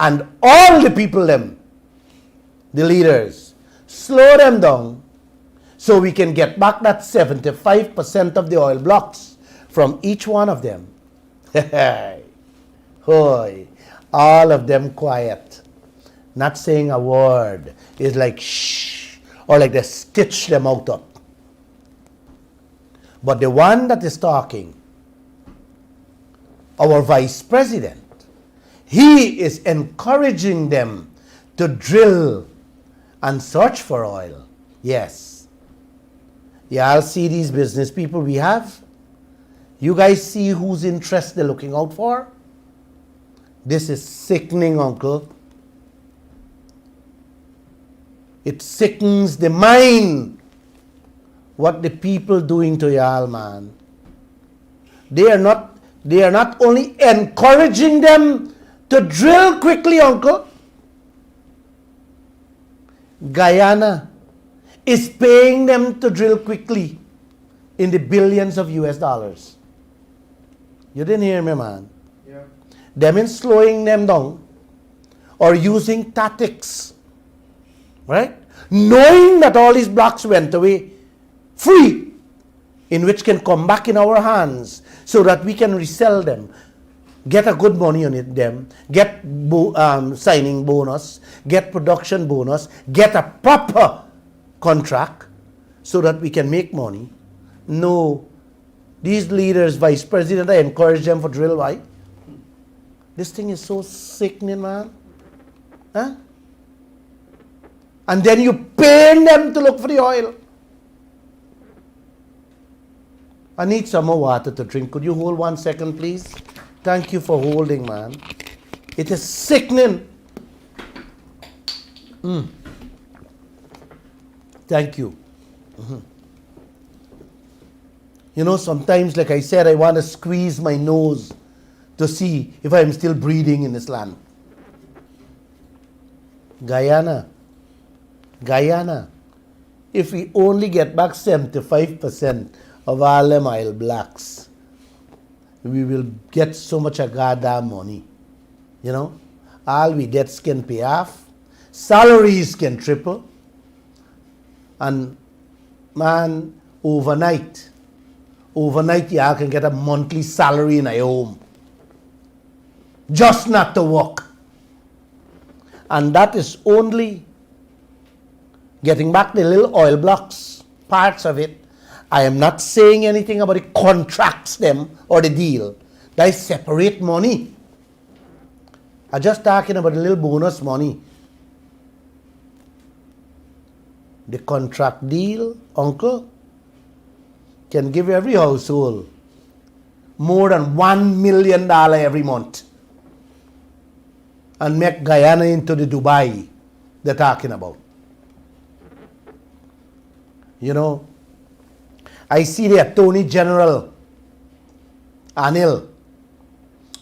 and all the people them, the leaders, slow them down so we can get back that 75% of the oil blocks from each one of them. Hoy, all of them quiet, not saying a word. It's like shh, or like they stitch them out up. But the one that is talking, our vice president, he is encouraging them to drill and search for oil. Yes. Y'all see these business people we have? You guys see whose interest they're looking out for? This is sickening, Uncle. It sickens the mind. What the people doing to y'all, man. They are not only encouraging them to drill quickly, Uncle. Guyana is paying them to drill quickly in the billions of US dollars. You didn't hear me, man. Yeah. Them in slowing them down or using tactics, right? Knowing that all these blocks went away free, in which can come back in our hands so that we can resell them, get a good money on it, them, get signing bonus, get production bonus, get a proper contract so that we can make money. No, these leaders, vice president, I encourage them for drill. Why? This thing is so sickening, man. Huh? And then you pay them to look for the oil. I need some more water to drink. Could you hold 1 second, please? Thank you for holding, man. It is sickening. Thank you. You know, sometimes, like I said, I want to squeeze my nose to see if I'm still breathing in this land. Guyana, if we only get back 75% of all them oil blacks, we will get so much of goddamn money. You know, all we debts can pay off, salaries can triple, and man, overnight y'all can get a monthly salary in your home. Just not to work. And that is only getting back the little oil blocks, parts of it. I am not saying anything about the contracts them or the deal. That is separate money. I'm just talking about the little bonus money. The contract deal, Uncle, can give every household more than $1 million every month and make Guyana into the Dubai they're talking about. You know, I see the Attorney General, Anil,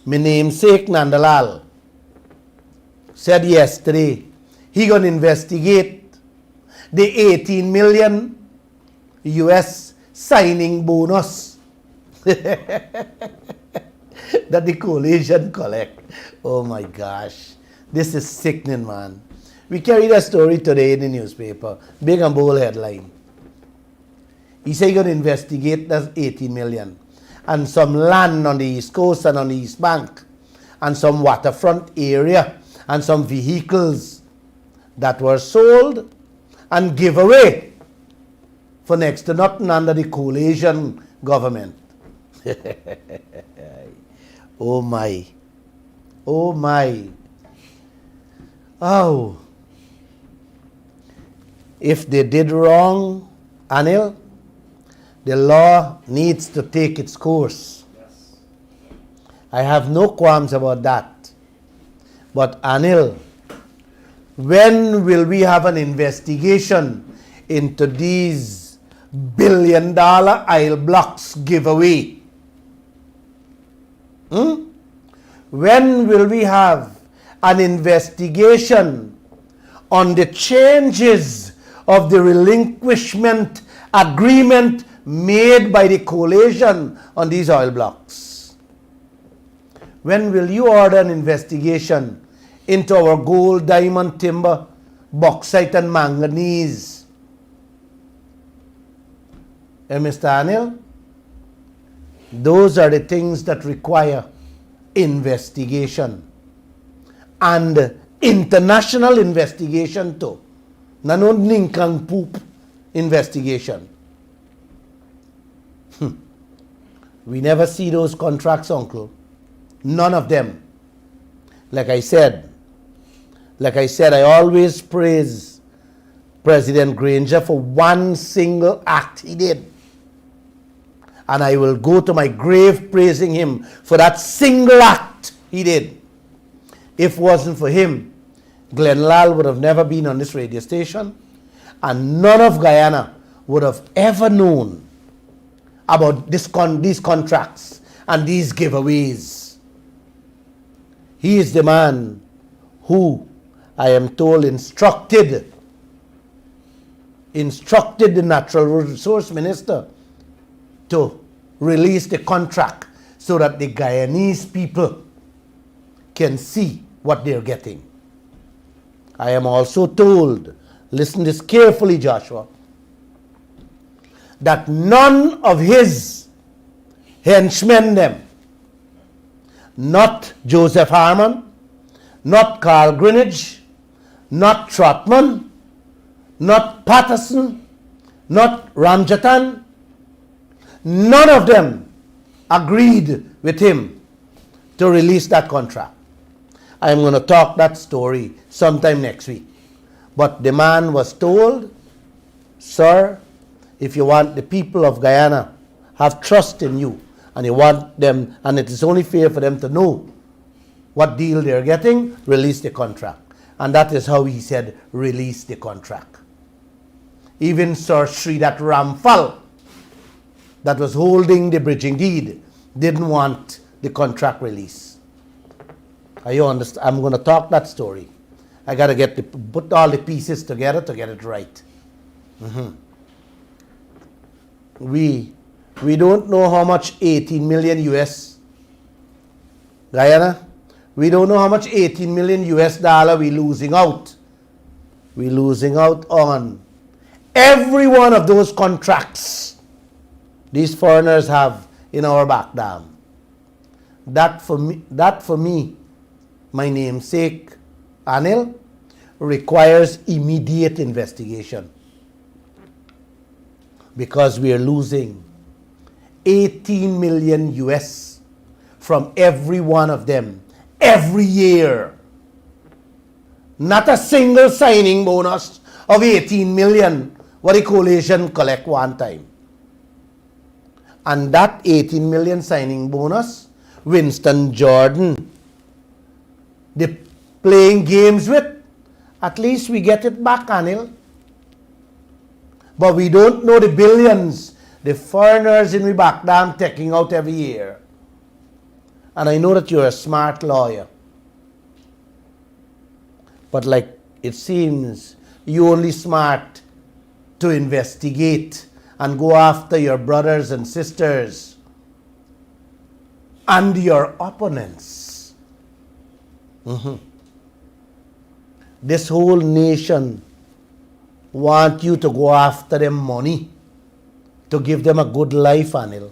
my namesake Nandalal, said yesterday he gonna investigate the 18 million US signing bonus that the coalition collect. Oh my gosh. This is sickening, man. We carried a story today in the newspaper. Big and bold headline. He said he's going to investigate that 18 million. And some land on the East Coast and on the East Bank. And some waterfront area. And some vehicles that were sold and give away for next to nothing under the coalition government. Oh my. Oh my. Oh. If they did wrong, Anil, the law needs to take its course. Yes. I have no qualms about that. But Anil, when will we have an investigation into these billion-dollar aisle blocks giveaway? When will we have an investigation on the changes of the relinquishment agreement made by the coalition on these oil blocks? When will you order an investigation into our gold, diamond, timber, bauxite and manganese? And Mr. Anil, those are the things that require investigation and international investigation too. No ninkang poop investigation. We never see those contracts, uncle. None of them. Like I said, I always praise President Granger for one single act he did. And I will go to my grave praising him for that single act he did. If it wasn't for him, Glenn Lall would have never been on this radio station, and none of Guyana would have ever known about these contracts and these giveaways. He is the man who, I am told, instructed the Natural Resource Minister to release the contract so that the Guyanese people can see what they're getting. I am also told, listen to this carefully, Joshua, that none of his henchmen them, not Joseph Harman, not Carl Greenidge, not Trotman, not Patterson, not Ramjatan, none of them agreed with him to release that contract. I'm going to talk that story sometime next week. But the man was told, sir, if you want the people of Guyana have trust in you, and you want them, and it is only fair for them to know what deal they're getting, release the contract. And that is how he said, release the contract. Even Sir Sri, that Ramphal, that was holding the bridging deed, didn't want the contract release. You understand? I'm going to talk that story. I got to put all the pieces together to get it right. We don't know how much 18 million US, Guyana, we don't know how much 18 million US dollar we're losing out. We're losing out on every one of those contracts these foreigners have in our back dam. That for me, my namesake, Anil, requires immediate investigation. Because we are losing 18 million US from every one of them every year. Not a single signing bonus of 18 million what the coalition collect one time. And that 18 million signing bonus, Winston Jordan, they playing games with, at least we get it back, Anil. But we don't know the billions The foreigners in we back dam taking out every year. And I know that you're a smart lawyer. But like it seems you only smart to investigate and go after your brothers and sisters and your opponents. This whole nation want you to go after them money to give them a good life, Anil.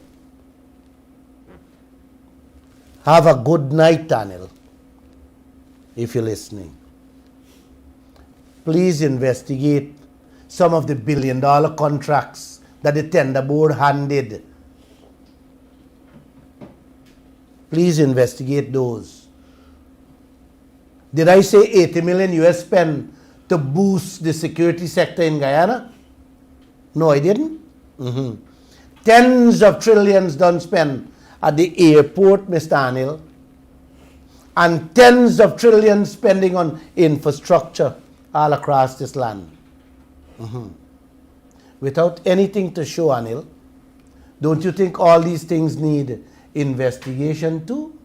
Have a good night, Anil, if you're listening. Please investigate some of the billion-dollar contracts that the tender board handed. Please investigate those. Did I say 80 million US spent to boost the security sector in Guyana? No, I didn't. Tens of trillions done spent at the airport, Mr. Anil, and tens of trillions spending on infrastructure all across this land. Without anything to show, Anil, don't you think all these things need investigation too?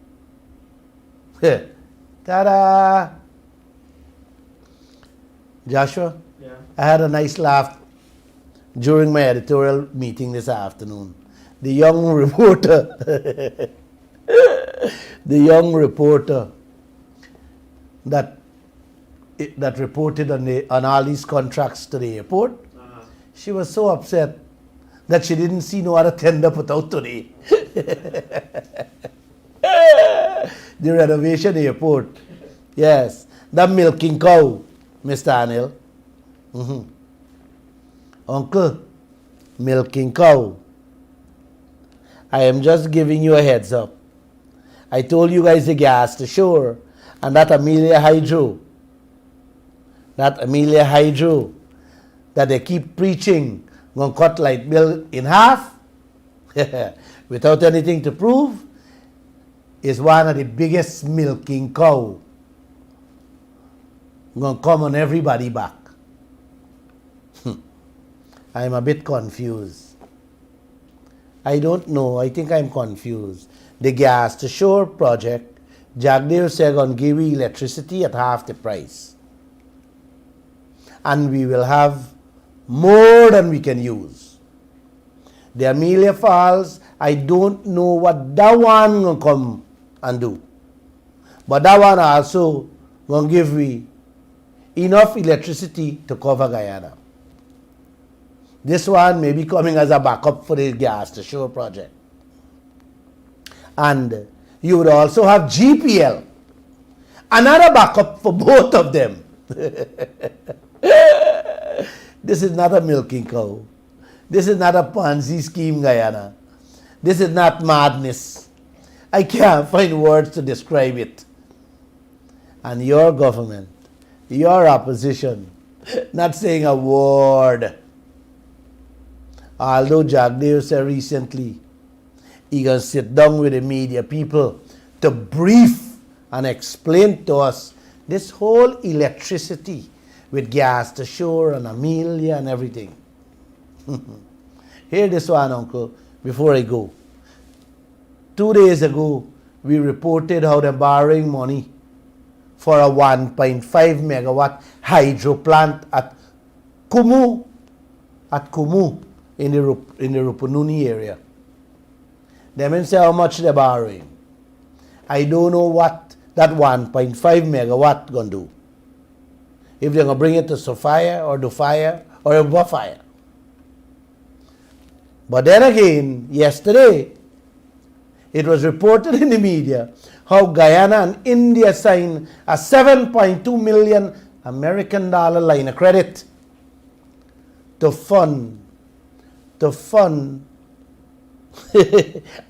Ta-da! Joshua, I had a nice laugh during my editorial meeting this afternoon. The young reporter, that reported on all these contracts to the airport, she was so upset that she didn't see no other tender put out today. The renovation airport. Yes, the milking cow, Mr. Anil. Uncle, milking cow. I am just giving you a heads up. I told you guys the gas to shore, and that Amelia Hydro, that they keep preaching, gonna cut light bill in half, without anything to prove, is one of the biggest milking cow. Gonna come on everybody back. I'm a bit confused. I don't know. I think I'm confused. The gas to shore project, Jagdev said gonna give you electricity at half the price. And we will have more than we can use. The Amelia Falls, I don't know what that one gonna come and do. But that one also gonna give we enough electricity to cover Guyana. This one may be coming as a backup for the gas to shore project. And you would also have GPL, another backup for both of them. This is not a milking cow. This is not a Ponzi scheme, Guyana. This is not madness. I can't find words to describe it. And your government, your opposition, not saying a word. Although Jagdev said recently, he gonna sit down with the media people to brief and explain to us this whole electricity with gas to shore and Amelia and everything. Hear this one, Uncle, before I go. 2 days ago, we reported how they're borrowing money for a 1.5 megawatt hydro plant at Kumu, in the Rupununi area. They may say how much they're borrowing. I don't know what that 1.5 megawatt gonna do. If they're gonna bring it to Sophia or Dufaya or Bufaya. But then again, yesterday, it was reported in the media how Guyana and India signed a $7.2 million American dollar line of credit to fund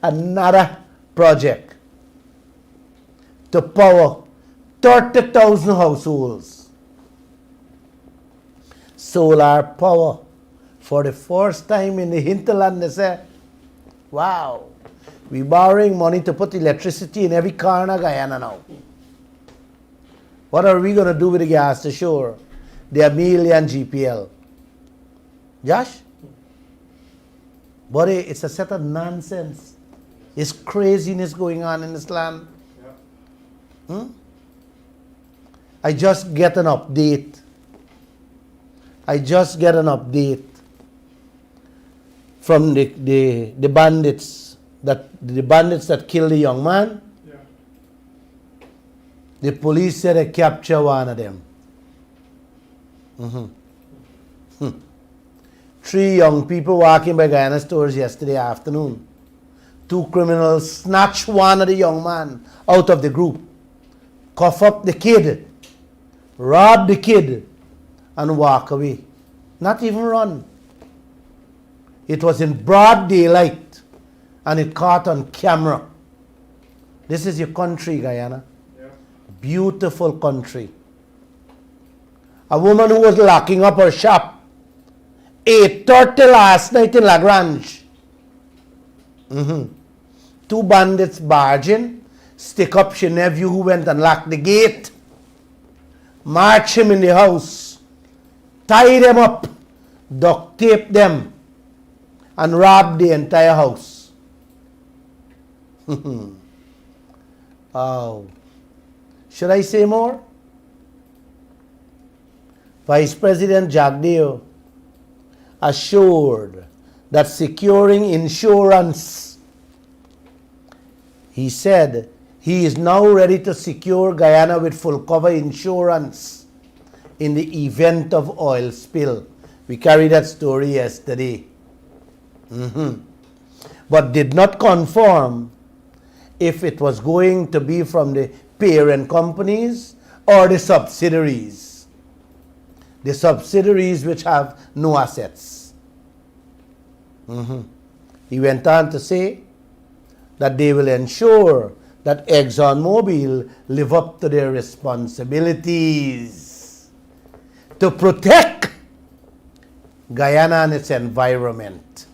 another project to power 30,000 households. Solar power. For the first time in the hinterland, they say, wow, we're borrowing money to put electricity in every corner of Guyana now. What are we going to do with the gas to shore? The Amelia and GPL. Josh? But it's a set of nonsense. It's craziness going on in this land. I just get an update. From the bandits that killed the young man. Yeah. The police said they captured one of them. 3 young people walking by Guyana stores yesterday afternoon. 2 criminals snatched one of the young man out of the group, cuff up the kid, rob the kid, and walk away. Not even run. It was in broad daylight, and it caught on camera. This is your country, Guyana. Yeah. Beautiful country. A woman who was locking up her shop, 8:30 last night in Lagrange. 2 bandits barge in, stick up her nephew who went and locked the gate, march him in the house, tie them up, duct tape them, and rob the entire house. Oh. Should I say more? Vice President Jagdeo assured that securing insurance, he said he is now ready to secure Guyana with full cover insurance in the event of oil spill. We carried that story yesterday. But did not confirm if it was going to be from the parent companies or the subsidiaries. The subsidiaries which have no assets. He went on to say that they will ensure that ExxonMobil live up to their responsibilities to protect Guyana and its environment.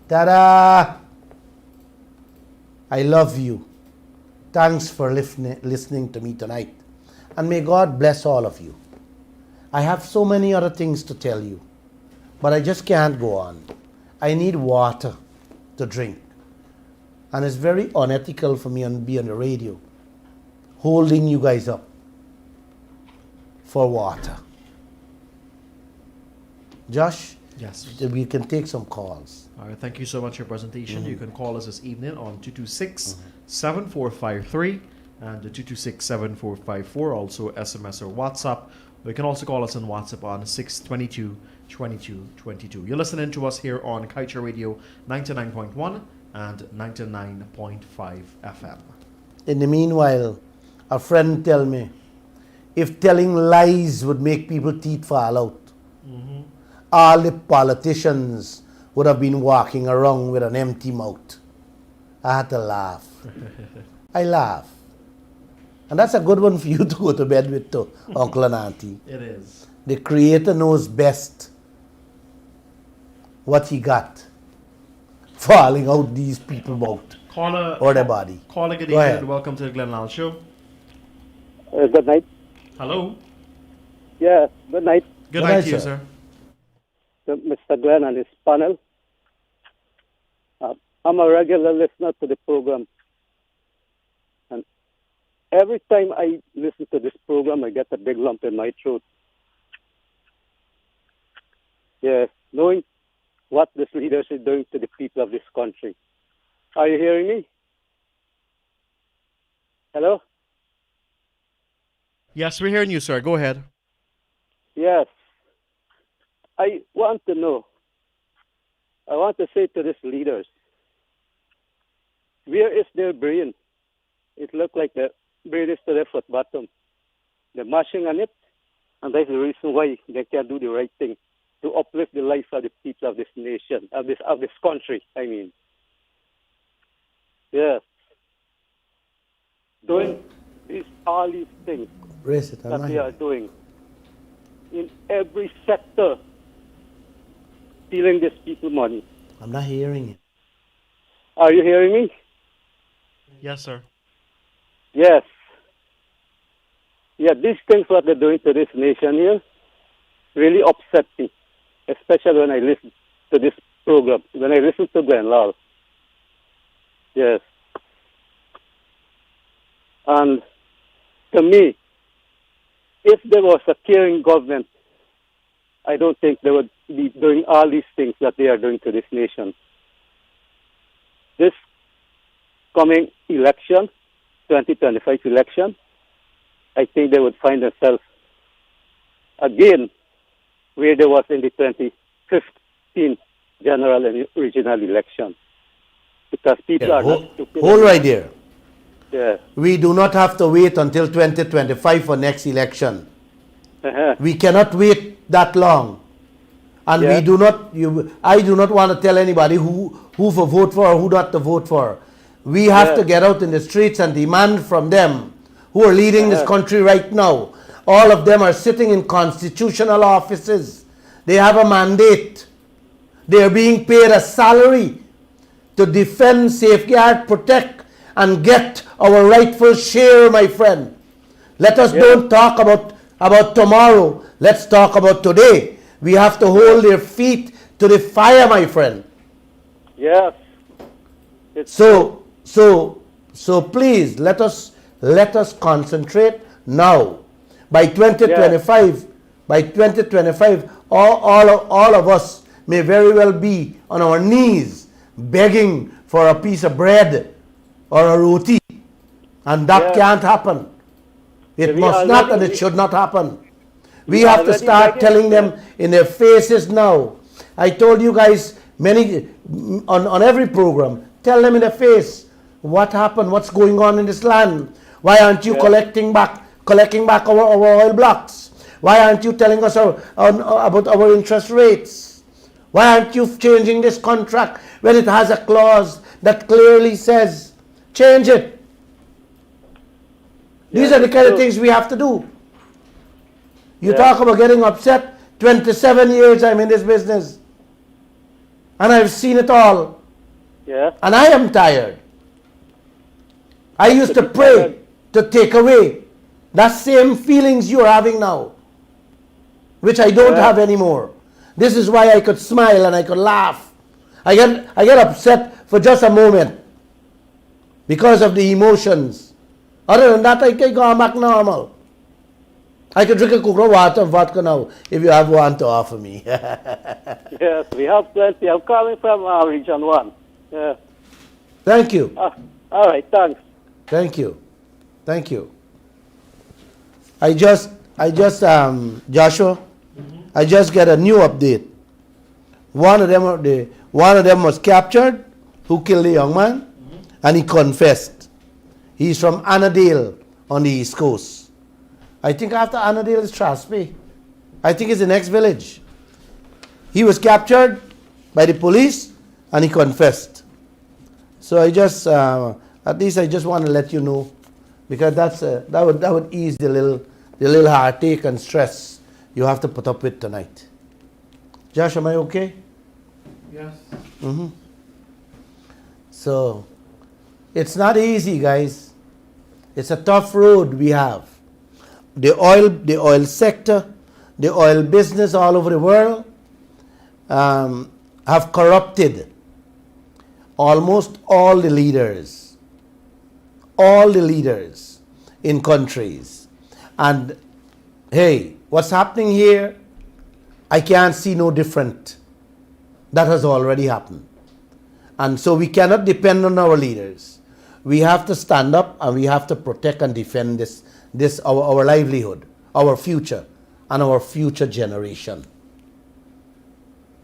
Ta-da! I love you. Thanks for listening to me tonight. And may God bless all of you. I have so many other things to tell you, but I just can't go on. I need water to drink. And it's very unethical for me to be on the radio holding you guys up for water. Josh? Yes. We can take some calls. All right, thank you so much for your presentation. You can call us this evening on 226-7453 and 226-7454, also SMS or WhatsApp. You can also call us on WhatsApp on 622-2222. You're listening to us here on Kaieteur Radio 99.1 and 99.5 FM. In the meanwhile, a friend tell me, if telling lies would make people teeth fall out, all the politicians would have been walking around with an empty mouth. I had to laugh. I laugh. And that's a good one for you to go to bed with too, Uncle and Auntie. It is. The Creator knows best what he got falling out these people's mouth or their body. Caller, good Go evening ahead. and welcome to the Glenn Lall Show. Good night. Hello. Yeah, good night, Good night to you, sir. to Mr. Glenn and his panel. I'm a regular listener to the program. And every time I listen to this program, I get a big lump in my throat. Yeah, knowing what this leaders is doing to the people of this country. Are you hearing me? Hello? Yes, we're hearing you, sir. Go ahead. Yes. I want to know, I want to say to these leaders, where is their brain? It looks like the brain is to their foot bottom. They're mashing on it, and that's the reason why they can't do the right thing to uplift the life of the people of this nation, of this country, I mean. Yes. Doing all these things Raise it. that they are doing in every sector, stealing these people money. I'm not hearing it. Are you hearing me? Yes, sir. Yes. Yeah, these things what they're doing to this nation here really upset me, especially when I listen to this program, when I listen to Glenn Lall. Yes. And to me, if there was a caring government, I don't think they would be doing all these things that they are doing to this nation. This coming election, 2025 election, I think they would find themselves again where there was in the 2015 general and regional election. Because people are not stupid. Hold right there. Yeah. We do not have to wait until 2025 for next election. Uh-huh. We cannot wait that long. And Yeah. we do not, I do not want to tell anybody who to vote for or who not to vote for. We have Yeah. to get out in the streets and demand from them who are leading this Yeah. country right now. All of them are sitting in constitutional offices. They have a mandate. They are being paid a salary to defend, safeguard, protect, and get our rightful share, my friend. Let us Yeah. don't talk about tomorrow. Let's talk about today. We have to hold their feet to the fire, my friend. Yes. It's So please let us concentrate now. By 2025, all of us may very well be on our knees begging for a piece of bread or a roti, and that Yeah. can't happen. It We must not, and already- it should not happen. We We have to already start begging, telling them in their faces now. I told you guys on every program, tell them in the face what happened, what's going on in this land. Why aren't you Yeah. collecting back our oil blocks? Why aren't you telling us about our interest rates? Why aren't you changing this contract when it has a clause that clearly says change it? These Yeah, are the kind of so- things we have to do. You Yeah. talk about getting upset. 27 years I'm in this business. And I've seen it all. Yeah. And I am tired. I used to be pray tired. to take away that same feelings you're having now, which I don't Yeah. have anymore. This is why I could smile and I could laugh. I get upset for just a moment because of the emotions. Other than that, I can go back normal. I could drink a coconut water and vodka now if you have one to offer me. Yes, we have plenty. I'm coming from Region 1. Yeah. Thank you. All right, thanks. Thank you. Thank you. I just Joshua, I just get a new update. One of them was captured, who killed the young man, and he confessed. He's from Annandale on the East Coast. I think after Annandale is Traspey. I think it's the next village. He was captured by the police and he confessed. So I just, at least I just want to let you know, because that would ease the little heartache and stress you have to put up with tonight. Josh, am I okay? Yes. So it's not easy, guys. It's a tough road we have. The oil sector, the oil business all over the world have corrupted almost all the leaders in countries. And hey, what's happening here, I can't see no different. That has already happened. And so we cannot depend on our leaders. We have to stand up and we have to protect and defend our livelihood, our future, and our future generation.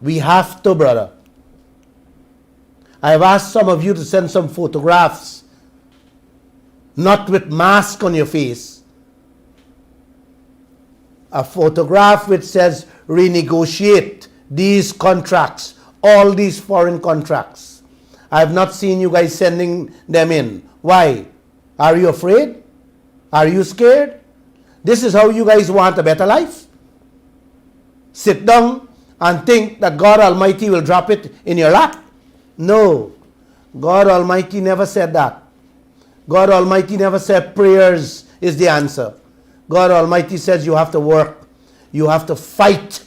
We have to, brother. I have asked some of you to send some photographs, not with mask on your face. A photograph which says renegotiate these contracts, all these foreign contracts. I have not seen you guys sending them in. Why? Are you afraid? Are you scared? This is how you guys want a better life? Sit down and think that God Almighty will drop it in your lap? No. God Almighty never said that. God Almighty never said prayers is the answer. God Almighty says you have to work. You have to fight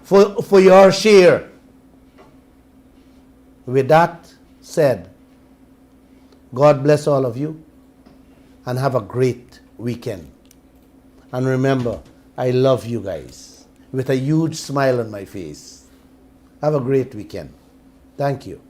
for your share. With that said, God bless all of you and have a great weekend. And remember, I love you guys with a huge smile on my face. Have a great weekend. Thank you.